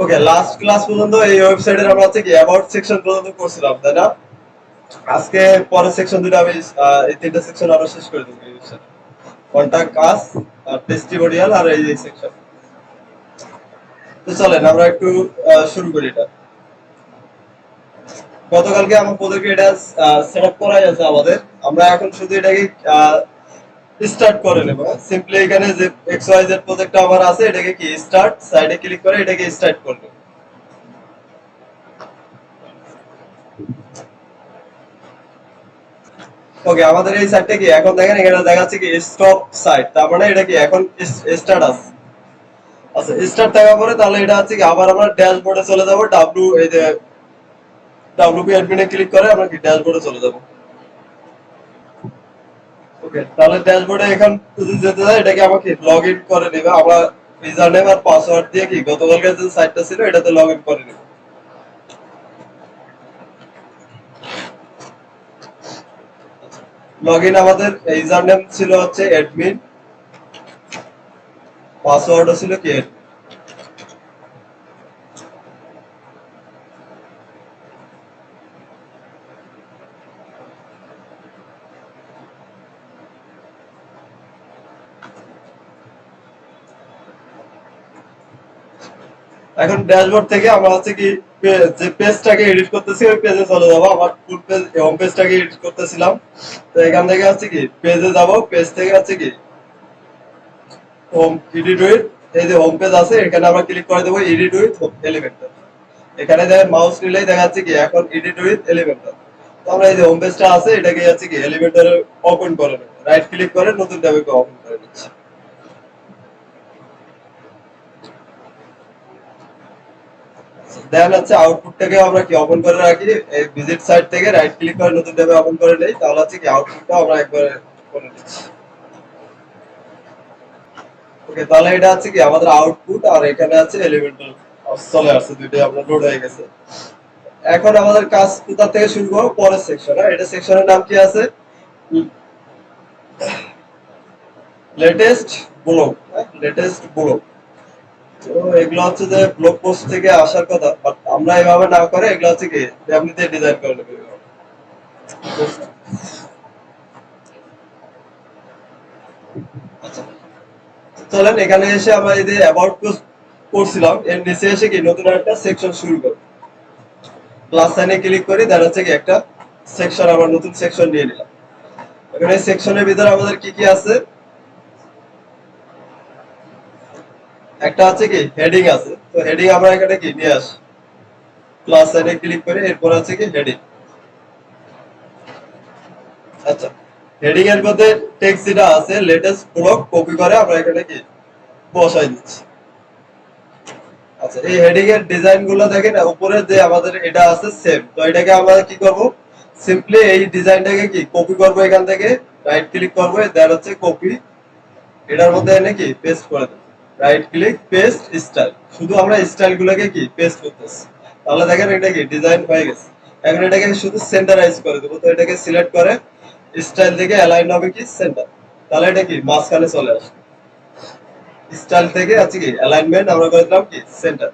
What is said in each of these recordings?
ওকে, last class পর্যন্ত এই ওয়েবসাইটের আমরা হচ্ছে কি অ্যাবাউট সেকশন পর্যন্ত করছিলাম, তাই না? আজকে পরের সেকশন দুটো আমি এই তিনটা সেকশন আমরা শেষ করে দেবো এই ওয়েবসাইটে। কন্টাক্ট আস, আর টেস্টিমোনিয়াল, আর এই সেকশন। তো চলেন আমরা একটু শুরু করি এটা। গতকালকে আমার প্রজেক্টে এটা সেট আপ করাই আছে আমাদের। আমরা এখন শুধু এটাকে স্টার্ট করে নেব। সিম্পলি এখানে যে এক্স ওয়াই জেড প্রজেক্টটা আমার আছে এটাকে কি স্টার্ট সাইডে ক্লিক করে এটাকে স্টার্ট করব। ওকে, আমাদের এই সাইটটা কি এখন দেখেন এখানে দেখাচ্ছে কি স্টপ সাইট, তার মানে এটা কি এখন স্টার্ট আছে। আচ্ছা, স্টার্ট থাকার পরে তাহলে এটা হচ্ছে কি আবার আমরা ড্যাশবোর্ডে চলে যাব। এই যে ডাব্লিউপি অ্যাডমিনে ক্লিক করে আমরা কি ড্যাশবোর্ডে চলে যাব। ওকে, তাহলে ড্যাশবোর্ডে এখন যদি যেতে চাই এটাকে আমাকে লগ ইন করে নেবে। আমরা ইউজার নেম আর পাসওয়ার্ড দিয়ে কি গতকালকে যে সাইটটা ছিল এটাতে লগ ইন করে নেব। লগ ইন আমাদের ইউজার নেম ছিল হচ্ছে অ্যাডমিন, পাসওয়ার্ডও ছিল কি admin। এখন ড্যাশবোর্ড থেকে আমরা হচ্ছে কি যে পেজটাকে এডিট করতেছি ওই পেজে চলে যাবো। আমার ফুল পেজ হোম পেজটাকে এডিট করতেছিলাম, তো এখান থেকে হচ্ছে কি পেজে যাব। পেজ থেকে হচ্ছে কি হোম এডিট উইথ, এই যে হোম পেজ আছে এখানে আমরা ক্লিক করে দেবো এডিট উইথ এলিমেন্টার। এখানে দেখেন মাউস নিলেই দেখা যাচ্ছে কি এখন এডিট উইথ এলিমেন্টার। তো আমরা এই যে হোম পেজটা আছে এটাকে হচ্ছে কি এলিমেন্টারে ওপেন করে নেব। রাইট ক্লিক করে নতুন ট্যাবে ওপেন করে নিচ্ছি। দেন হচ্ছে আউটপুটটাকে আমরা কি ওপেন করে রাখি। এই ভিজিট সাইট থেকে রাইট ক্লিক করে নতুন ট্যাবে ওপেন করে নেই, তাহলে হচ্ছে কি আউটপুটটা আমরা একবার করে নিচ্ছি। ওকে, তাহলে এটা হচ্ছে কি আমাদের আউটপুট, আর এখানে আছে এলিমেন্টাল চলে আসছে, দুইটাই আপনার লোড হয়ে গেছে। এখন আমাদের কাজ কোথা থেকে শুরু করবো, পরের সেকশন। এটা সেকশনের নাম কি আছে, লেটেস্ট ব্লগ। Latest blog. তো এগুলো হচ্ছে যে ব্লগ পোস্ট থেকে আসার কথা, বাট আমরা এভাবে না করে এগুলো হচ্ছে কি এমনিতে ডিজাইন করে নেবো। আচ্ছা, চলেন এখানে এসে আমরা এই যে অ্যাবাউট পোস্ট করছিলাম এর নিচে এসে কি নতুন একটা সেকশন শুরু করব। প্লাস সাইনে ক্লিক করি, দেন হচ্ছে কি একটা সেকশন, আমরা নতুন সেকশন নিয়ে নিলাম। এখানে সেকশনের ভিতরে আমাদের কি কি আছে, একটা হচ্ছে কি হেডিং আছে। তো হেডিং আমরা এখানে কি নিয়ে আসি, প্লাস সাইনে ক্লিক করে এরপর আছে কি হেডিং। আচ্ছা, হেডিং এর মধ্যে টেক্সট যেটা আছে লেটেস্ট ব্লগ কপি করে আমরা এখানে কি বসাই দিচ্ছি। আচ্ছা, এই হেডিং এর ডিজাইন গুলো দেখেন উপরে যে আমাদের এটা আছে সেম, তো এটাকে আমরা কি করব, সিম্পলি এই ডিজাইনটাকে কি কপি করব। এখান থেকে রাইট ক্লিক করব, দেন হচ্ছে কপি, এটার মধ্যে এনে কি পেস্ট করে দেব। রাইট ক্লিক পেস্ট স্টাইল, শুধু আমরা স্টাইল গুলোকে কি পেস্ট করতেছি। তাহলে দেখেন এটা কি ডিজাইন হয়ে গেছে। এখন এটাকে শুধু সেন্টারাইজ করে দেবো। তো এটাকে সিলেক্ট করে স্টাইল থেকে অ্যালাইন হবে কি সেন্টার, তাহলে এটা কি মাঝখানে চলে আসবে। স্টাইল থেকে আছে কি অ্যালাইনমেন্ট আমরা করে দিলাম কি সেন্টার।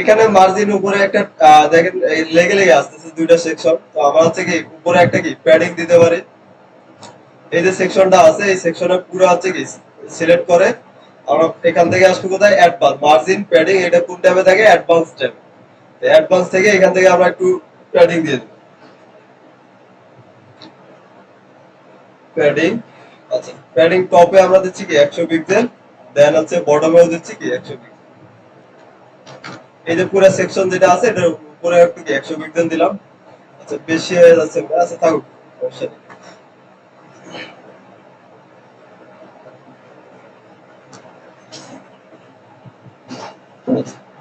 এখানে মার্জিন উপরে একটা দেখেন লেগে লেগে আসতেছে দুইটা সেকশন, তো আমরা হচ্ছে কি উপরে একটা কি প্যাডিং দিতে পারি। এই যে সেকশনটা আছে এই সেকশনে পুরো আছে কি সিলেক্ট করে আমরা এখান থেকে আসবো কোথায় অ্যাডভান্স মার্জিন প্যাডিং, এটা কোন ট্যাবে থাকে অ্যাডভান্স ট্যাব। অ্যাডভান্স থেকে এখান থেকে আমরা একটু প্যাডিং দিয়ে দেব। প্যাডিং, আচ্ছা প্যাডিং টপে আমরা দিচ্ছি কি 100 পিক্সেল, দেন হচ্ছে বটমেও দিচ্ছি কি 100 পিক্সেল। এই যে পুরো সেকশন যেটা আছে এটার উপরে একটু কি 100 পিক্সেল দিলাম। আচ্ছা, বেশি হয়ে যাচ্ছে, আচ্ছা থাকুক, সমস্যা নেই।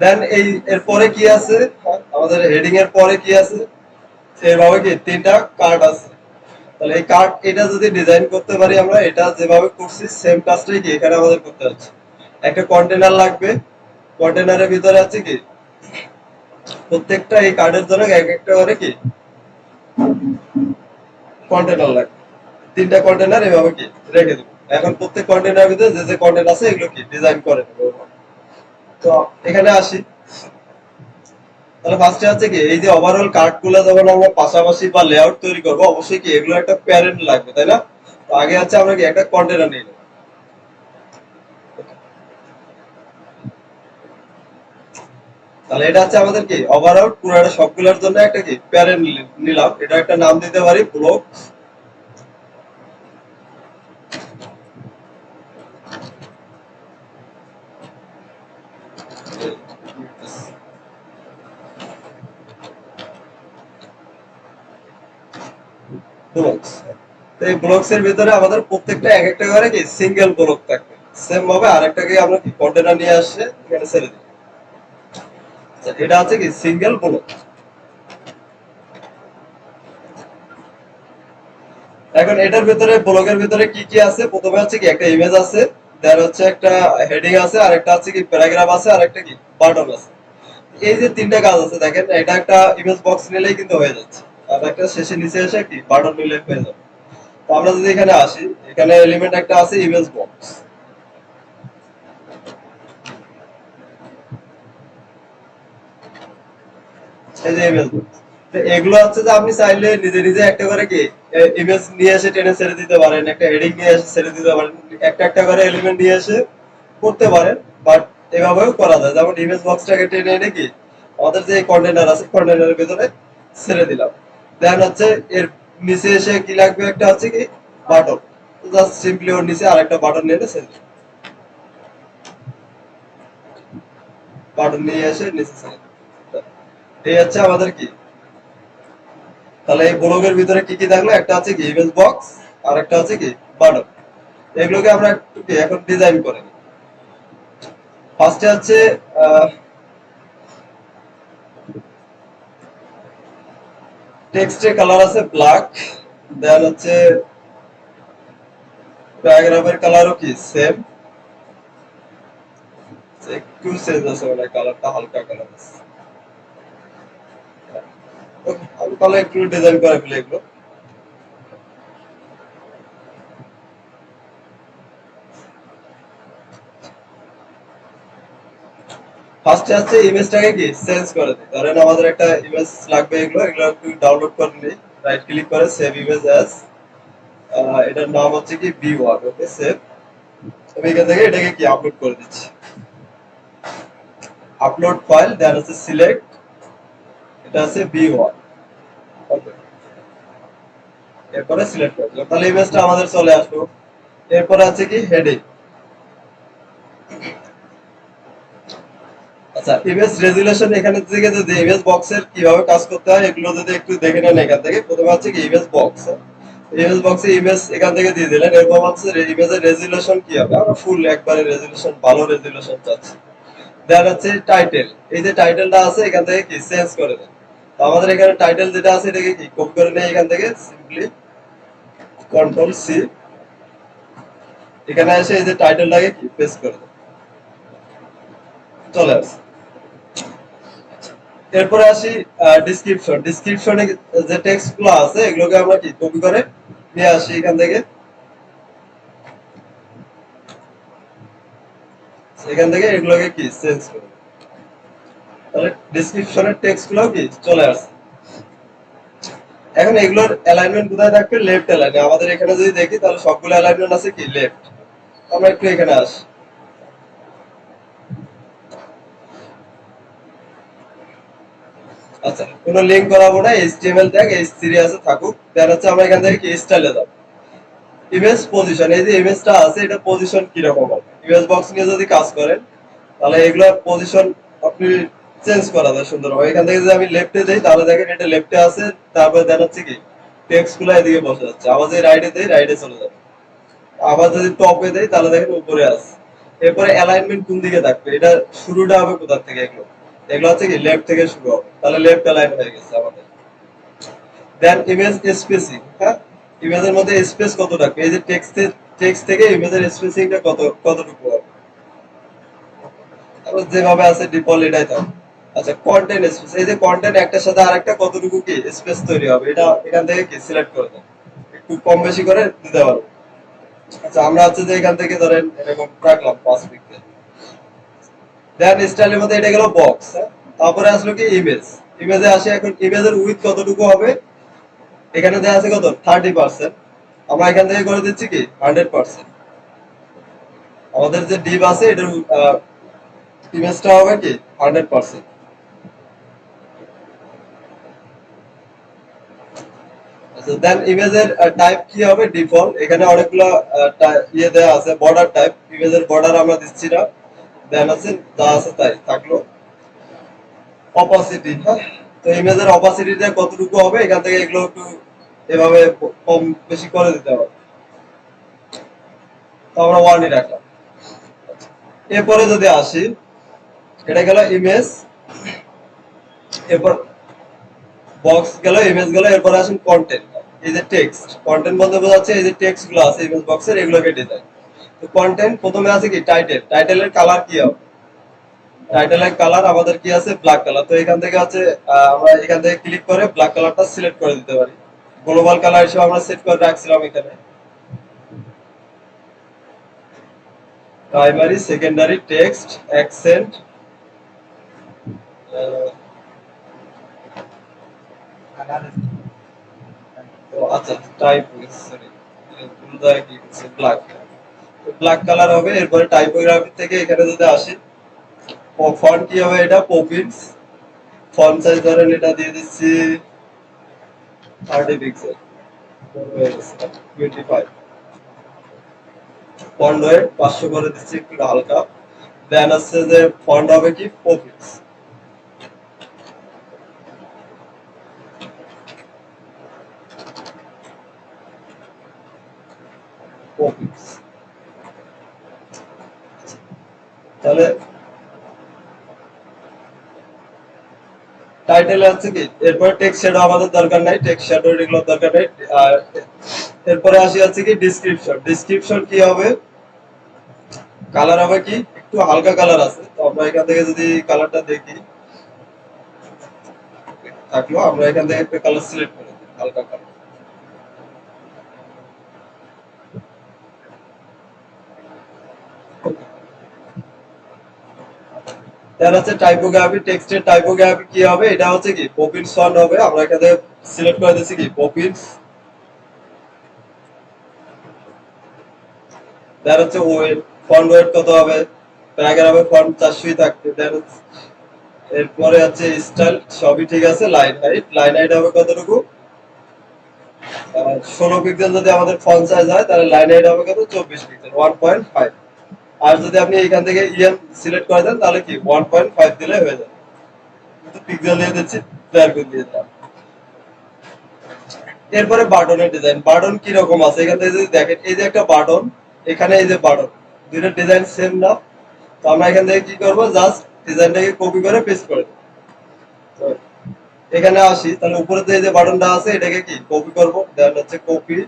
দেন এই এরপরে কি আছে, আমাদের হেডিং এর পরে কি আছে, সেভাবে কি তিনটা কার্ড আছে। তাহলে এই কার্ড এটা যদি ডিজাইন করতে পারি আমরা, এটা যেভাবে করছি সেম কাজটাই কি এখানে আমাদের করতে হচ্ছে। একটা কন্টেনার লাগবে, কন্টেনারের ভিতরে আছে কি প্রত্যেকটা এই কার্ডের জন্য এক একটা করে কি কন্টেনার লাগবে। তিনটা কন্টেনার এভাবে কি রেখে দেবো। এখন প্রত্যেক কন্টেনার ভিতরে যে যে কন্টেন্ট আছে এগুলো কি ডিজাইন করে নেবো। তো এখানে আসি, তাহলে ফার্স্টে হচ্ছে কি এই যে ওভারঅল কার্ড গুলো যখন আমরা পাশাপাশি বা লেআউট তৈরি করবো, অবশ্যই কি এগুলো একটা প্যারেন্ট লাগবে, তাই না? তো আগে হচ্ছে আমরা কি একটা কন্টেনার নিয়ে নেবো। তাহলে এটা হচ্ছে আমাদের কি ওভারঅল পুরো একটা সবগুলোর জন্য একটা কি প্যারেন্ট নিলাম, এটা একটা নাম দিতে পারি ব্লক। ব্লকস, তো এই ব্লকস এর ভিতরে আমাদের প্রত্যেকটা এক একটা করে কি সিঙ্গেল ব্লক থাকবে। সেম ভাবে আরেকটাকে আমরা কি কন্টেনার নিয়ে আসে এখানে ছেড়ে দিই। আচ্ছা, এটা হচ্ছে কি সিঙ্গেল ব্লক। এখন এটার ভিতরে ব্লকের ভিতরে কি কি আছে, প্রথমে হচ্ছে কি একটা ইমেজ আছে, দেন হচ্ছে একটা হেডিং আছে, আর একটা হচ্ছে কি প্যারাগ্রাফ আছে, আর একটা কি বাটন আছে। এই যে তিনটা কাজ আছে দেখেন, এটা একটা ইমেজ বক্স নিলেই কিন্তু হয়ে যাচ্ছে, আর একটা শেষে নিচে এসে কি বাটন নিলে হয়ে যাবে। তো আমরা যদি এখানে আসি, এখানে এলিমেন্ট একটা আছে ইমেজ বক্স, এই যে ইমেজ বক্স। এগুলো হচ্ছে যে আপনি চাইলে নিজে নিজে একটা করে কি ইমেজ নিয়ে এসে টেনে ছেড়ে দিতে পারেন, একটা হেডিং নিয়ে এসে ছেড়ে দিতে পারেন, একটা একটা করে এলিমেন্ট নিয়ে এসে করতে পারেন। বাট এভাবেও করা যায়, যেমন ইমেজ বক্সটাকে টেনে এনে কি আমাদের যে কন্টেনার আছে কন্টেনারের ভিতরে ছেড়ে দিলাম। দেন হচ্ছে এর নিচে এসে কি লাগবে, একটা হচ্ছে কি বাটন, জাস্ট সিম্পলি ওর নিচে আরেকটা বাটন নিয়ে এনে ছেড়ে দিলাম। বাটন নিয়ে এসে নিচে ছেড়ে দিলাম। এই হচ্ছে আমাদের কি, তাহলে এই ব্লগের ভিতরে কি কি থাকলো, একটা হচ্ছে কি ইমেজ বক্স, আর একটা হচ্ছে কি বাটন। এগুলোকে আমরা একটু কি এখন ডিজাইন করে নিই। ফার্স্টে হচ্ছে টেক্সটের কালার আছে ব্ল্যাক, দেন হচ্ছে প্যারাগ্রাফের কালারও কি সেম, একটু চেঞ্জ আছে মানে কালারটা হালকা কালার আছে। আমি তাহলে একটু ডিজাইন করে ফেলি এগুলো। ফার্স্টে হচ্ছে ইমেজটাকে কি চেঞ্জ করে দিই, ধরেন আমাদের একটা ইমেজ লাগবে, এগুলো এগুলো একটু ডাউনলোড করে নিই, রাইট ক্লিক করে সেভ ইমেজ অ্যাজ, এটার নাম হচ্ছে কি বি ওয়ান, ওকে সেভ। আমি এখান থেকে এটাকে কি আপলোড করে দিচ্ছি, আপলোড ফাইল, দেন হচ্ছে সিলেক্ট, এটা আছে বি ওয়ান, ওকে। এরপরে সিলেক্ট করে দিলাম, তাহলে ইমেজটা আমাদের চলে আসলো। এরপরে আছে কি হেডিং। আচ্ছা, ইমেজ রেজুলেশন এখানে থেকে যদি ইমেজ বক্সের কিভাবে কাজ করতে হয় এগুলো যদি একটু দেখে নেন, এখান থেকে প্রথমে হচ্ছে কি ইমেজ বক্স, ইমেজ বক্সে ইমেজ এখান থেকে দিয়ে দিলেন, এরপর হচ্ছে ইমেজের রেজুলেশন কি হবে, আমরা ফুল একবারে রেজুলেশন, ভালো রেজুলেশন চাচ্ছি। দেন হচ্ছে টাইটেল, এই যে টাইটেলটা আছে এখান থেকে কি চেঞ্জ করে দেন। তো আমাদের এখানে টাইটেল যেটা আছে এটাকে কি কপি করে নেই, এখান থেকে সিম্পলি কন্ট্রোল সি, এখানে এসে এই যে টাইটেলটাকে কি পেস্ট করে দেন, চলে আসে। এরপরে আসি ডিসক্রিপশন, ডিসক্রিপশনে যে টেক্সট গুলো আছে এগুলোকে আমরা কি কপি করে নিয়ে আসি এখান থেকে, এখান থেকে এগুলোকে কি চেঞ্জ করে, তাহলে ডেসক্রিপশনের টেক্সট গুলো কি চলে আসছে। এখন এগুলোর অ্যালাইনমেন্ট কোথায় থাকবে, লেফট অ্যালাইনে। আমাদের এখানে যদি দেখি তাহলে সবগুলো অ্যালাইনমেন্ট আছে কি লেফট। আমরা একটু এখানে আসি, আচ্ছা কোনো লিংক করাবো না, এইচটিএমএল ট্যাগ H3 আছে থাকুক। দেন হচ্ছে আমরা এখান থেকে কি স্টাইলে যাব, ইমেজ পজিশন, এই যে ইমেজটা আছে এটা পজিশন কি রকম হবে, ইমেজ বক্স নিয়ে যদি কাজ করেন তাহলে এগুলোর পজিশন আপনি চেঞ্জ করা যায় সুন্দরভাবে। এখান থেকে যদি আমি লেফটে দেই তাহলে দেখেন এটা লেফটে আছে, তারপরে দেন হচ্ছে কি টেক্সট গুলো এদিকে বসে যাচ্ছে। আবার যদি রাইটে দেই রাইটে চলে যাবে, আবার যদি টপে দেই তাহলে দেখেন উপরে আছে। এরপরে অ্যালাইনমেন্ট কোন দিকে থাকবে, এটা শুরুটা হবে কোথা থেকে, এগুলো এগুলো হচ্ছে কি লেফট থেকে শুরু হবে, তাহলে লেফট অ্যালাইন হয়ে গেছে আমাদের। দেন ইমেজ স্পেসিং, হ্যাঁ ইমেজের মধ্যে স্পেস কত থাকবে, এই যে টেক্সট থেকে ইমেজের স্পেসিংটা কতটুকু হবে, তারপর যেভাবে আছে ডিফল্ট এটাই থাকবে। আচ্ছা কন্টেন্ট স্পেস, এই যে কন্টেন্ট একটার সাথে আরেকটা কতটুকু কি স্পেস তৈরি হবে, এটা এখান থেকে কি সিলেক্ট করে দেন, একটু কম বেশি করে দিতে পারবো। আচ্ছা আমরা হচ্ছে যে এখান থেকে ধরেন এরকম রাখলাম 5 পিক্সেল, দেন স্টাইলের মধ্যে এটা গেল বক্স। তারপরে আসলো কি ইমেজ। ইমেজে আসে, এখন ইমেজের উইথ কতটুকু হবে, এখানে দেওয়া আছে কত 30%, আমরা এখান থেকে করে দিচ্ছি কি 100%। আমাদের যে ডিপ আছে এটার ইমেজটা হবে কি 100%। আচ্ছা, দেন ইমেজের টাইপ কি হবে ডিফল্ট। এখানে অনেকগুলো ইয়ে দেওয়া আছে বর্ডার টাইপ, ইমেজের বর্ডার আমরা দিচ্ছি না। দেন আছে যা আছে তাই থাকলো। অপাসিটি, হ্যাঁ, তো ইমেজের অপাসিটিটা কতটুকু হবে এখান থেকে এগুলো একটু এভাবে কম বেশি করে দিতে হবে, তো আমরা ওয়ানই রাখলাম। এরপরে যদি আসি, এটা গেল ইমেজ, এরপর বক্স গেল, ইমেজ গেল, এরপর আসুন কন্টেন্ট। এই যে টেক্সট, কন্টেন্ট বলতে বোঝাচ্ছে এই যে টেক্সট গুলো আছে ইমেজ বক্সের, এগুলোকে ডিজাইন। তো কন্টেন্ট প্রথমে আছে কি টাইটেল, টাইটেলের কালার কি হবে, টাইটেলের কালার আমাদের কি আছে ব্ল্যাক কালার। তো এখান থেকে আছে আমরা এখান থেকে ক্লিক করে ব্ল্যাক কালারটা সিলেক্ট করে দিতে পারি। গ্লোবাল কালার হিসেবে আমরা সেট করে রাখছিলাম এখানে। প্রাইমারি, সেকেন্ডারি, টেক্সট, অ্যাকসেন্ট, আচ্ছা টাইপ, সরি ভুলদায় কি হচ্ছে ব্ল্যাক, ব্ল্যাক কালার হবে। এরপরে টাইপোগ্রাফি থেকে এখানে যদি আসি, ফন্ট কি হবে, এটা পপিন্স। ফন্ট সাইজ ধরেন এটা দিয়ে দিচ্ছি 30 পিক্সেল, 25। ফন্ট ওয়েট 500 করে দিচ্ছি একটু হালকা। দেন আছে যে ফন্ট হবে কি পপিন্স। পপিন্স তাহলে টাইটেল আছে কি, এরপরে টেক্সট শ্যাডো আমাদের দরকার নাই, টেক্সট শ্যাডো এগুলো দরকার নাই। আর এরপরে আসি আছে কি ডিসক্রিপশন। ডিসক্রিপশন কি হবে, কালার হবে কি একটু হালকা কালার আছে, তো আমরা এখান থেকে যদি কালারটা দেখি থাকলো, আমরা এখান থেকে একটা কালার সিলেক্ট করে দিই হালকা কালার। দেন হচ্ছে টাইপোগ্রাফি। টেক্সটের টাইপোগ্রাফি কি হবে, এটা হচ্ছে কি পপিন্স ফন্ট হবে, আমরা এখান থেকে সিলেক্ট করে দিচ্ছি কি পপিন্স। দেন হচ্ছে ওয়েট, ফন্ট ওয়েট কত হবে, প্যারাগ্রাফের ফন্ট 400 থাকবে। দেন এরপরে আছে স্টাইল, সবই ঠিক আছে। লাইন হাইট, লাইন হাইট হবে কতটুকু, 16 পিক্সেল যদি আমাদের ফন্ট সাইজ হয়, তাহলে লাইন হাইট হবে কত 24 পিক্সেল, 1.5। আর যদি আপনি এখান থেকে ইএম সিলেক্ট করে দেন তাহলে কি 1.5 দিলে হয়ে যাবে। কিন্তু পিক্সেল দিয়ে দিচ্ছি, প্লেয়ার করে দিয়ে দিলাম। এরপরে বাটনের ডিজাইন। বাটন কি রকম আছে এখান থেকে যদি দেখেন, এই যে একটা বাটন, এখানে এই যে বাটন, দুইটা ডিজাইন সেম না। তো আমরা এখান থেকে কি করব, জাস্ট ডিজাইনটাকে কপি করে পেস্ট করে দেব। তো এখানে আসি, তাহলে উপরে যে এই যে বাটনটা আছে এটাকে কি কপি করব, দেন হচ্ছে কপি,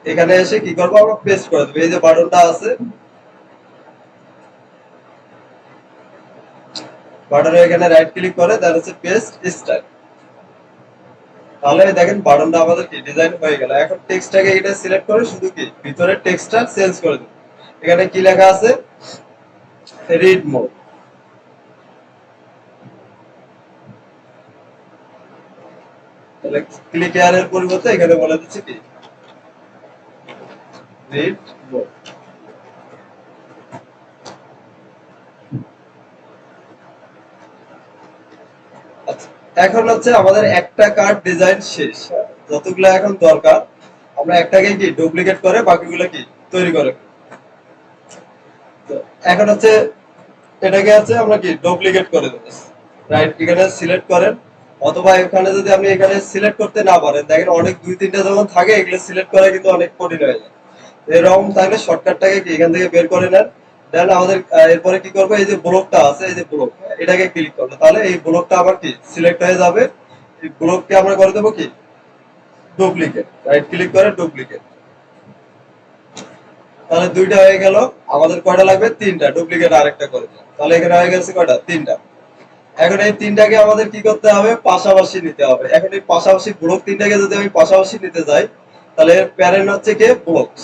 এখানে এসে কি করব আমরা পেস্ট করে দেব। এই যে বাটনটা আছে, বাটনে এখানে রাইট ক্লিক করে দেন হচ্ছে পেস্ট স্টাইল। তাহলে দেখেন বাটনটা আমাদের কি ডিজাইন হয়ে গেল। এখন টেক্সটটাকে এটা সিলেক্ট করে শুধু কি ভিতরে টেক্সটটা চেঞ্জ করে দেব। এখানে কি লেখা আছে, রিড মোড। তাহলে ক্লিক এর পরিবর্তে এখানে বলে দিচ্ছি কি রিড মোড। আচ্ছা, এখন হচ্ছে আমাদের একটা কার্ড ডিজাইন শেষ। যতগুলো এখন দরকার আমরা একটাকে কি ডুপ্লিকেট করে বাকিগুলো কি তৈরি করে। তো এখন হচ্ছে এটাকে আছে আমরা কি ডুপ্লিকেট করে দেব। রাইট এখানে সিলেক্ট করেন, অথবা এখানে যদি আপনি এখানে সিলেক্ট করতে না পারেন, দেখেন অনেক 2-3টা যখন থাকে এগুলো সিলেক্ট করা কিন্তু অনেক কঠিন হয়ে যায়। এরকম থাকলে শর্টকাটটাকে কি এখান থেকে বের করে নেন। দেন আমাদের এরপরে কি করবো, এই যে ব্লকটা আছে, এই যে ব্লক, এটাকে ক্লিক করবো, তাহলে এই ব্লকটা আবার কি সিলেক্ট হয়ে যাবে। এই ব্লককে আমরা করে দেবো কি ডুপ্লিকেট, রাইট ক্লিক করে ডুপ্লিকেট। তাহলে দুইটা হয়ে গেল। আমাদের কয়টা লাগবে, তিনটা, ডুপ্লিকেট আরেকটা করে দিলাম, তাহলে এখানে হয়ে গেছে কয়টা, তিনটা। এখন এই তিনটাকে আমাদের কি করতে হবে, পাশাপাশি নিতে হবে। এখন এই পাশাপাশি ব্লক তিনটাকে যদি আমি পাশাপাশি নিতে যাই, তাহলে প্যারেন্ট হচ্ছে কি ব্লকস।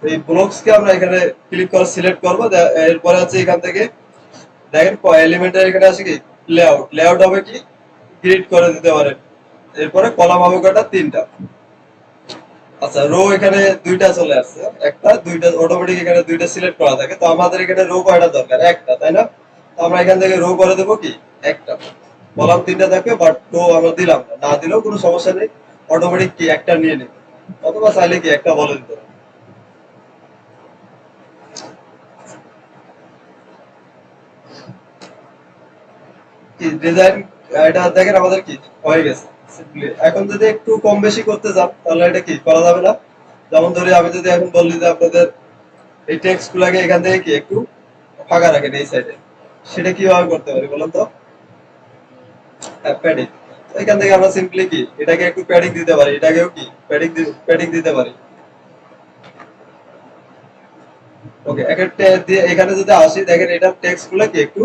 এই ব্লকস কে আমরা এখানে ক্লিক করে সিলেক্ট করবো। এরপরে হচ্ছে এখান থেকে দেখেন এলিমেন্টের এখানে আছে কি লেআউট, লেআউট হবে কি গ্রিড করে দিতে পারেন। এরপরে কলাম হবে কয়টা, তিনটা। আচ্ছা, রো এখানে দুইটা চলে আসছে, একটা দুইটা অটোমেটিক এখানে দুইটা সিলেক্ট করা থাকে, তো আমাদের এখানে রো কয়টা দরকার, একটা, তাই না? তো আমরা এখান থেকে রো করে দেবো কি একটা, কলাম তিনটা থাকবে বাট রো আমরা দিলাম না, না দিলেও কোনো সমস্যা নেই, অটোমেটিক কি একটা নিয়ে নেবে, অথবা চাইলে কি একটা বলে দিতে পারে। কি ডিজাইন, এটা দেখেন আমাদের কি হয়ে গেছে সিম্পলি। এখন যদি একটু কম বেশি করতে চান তাহলে এটা কি করা যাবে না? যেমন ধরে আমি যদি এখন বললি যে আপনাদের এই টেক্সট গুলাকে এখান থেকে কি একটু ফাঁকা রাখেন এই সাইডে, সেটা কিভাবে করতে পারি বলুন তো? প্যাডিং। এখান থেকে আমরা সিম্পলি কি এটাকে একটু প্যাডিং দিতে পারি, এটাকেও কি প্যাডিং দিতে পারি। ওকে, একটা দিয়ে এখানে যদি আসি, দেখেন এটা টেক্সট গুলো কি একটু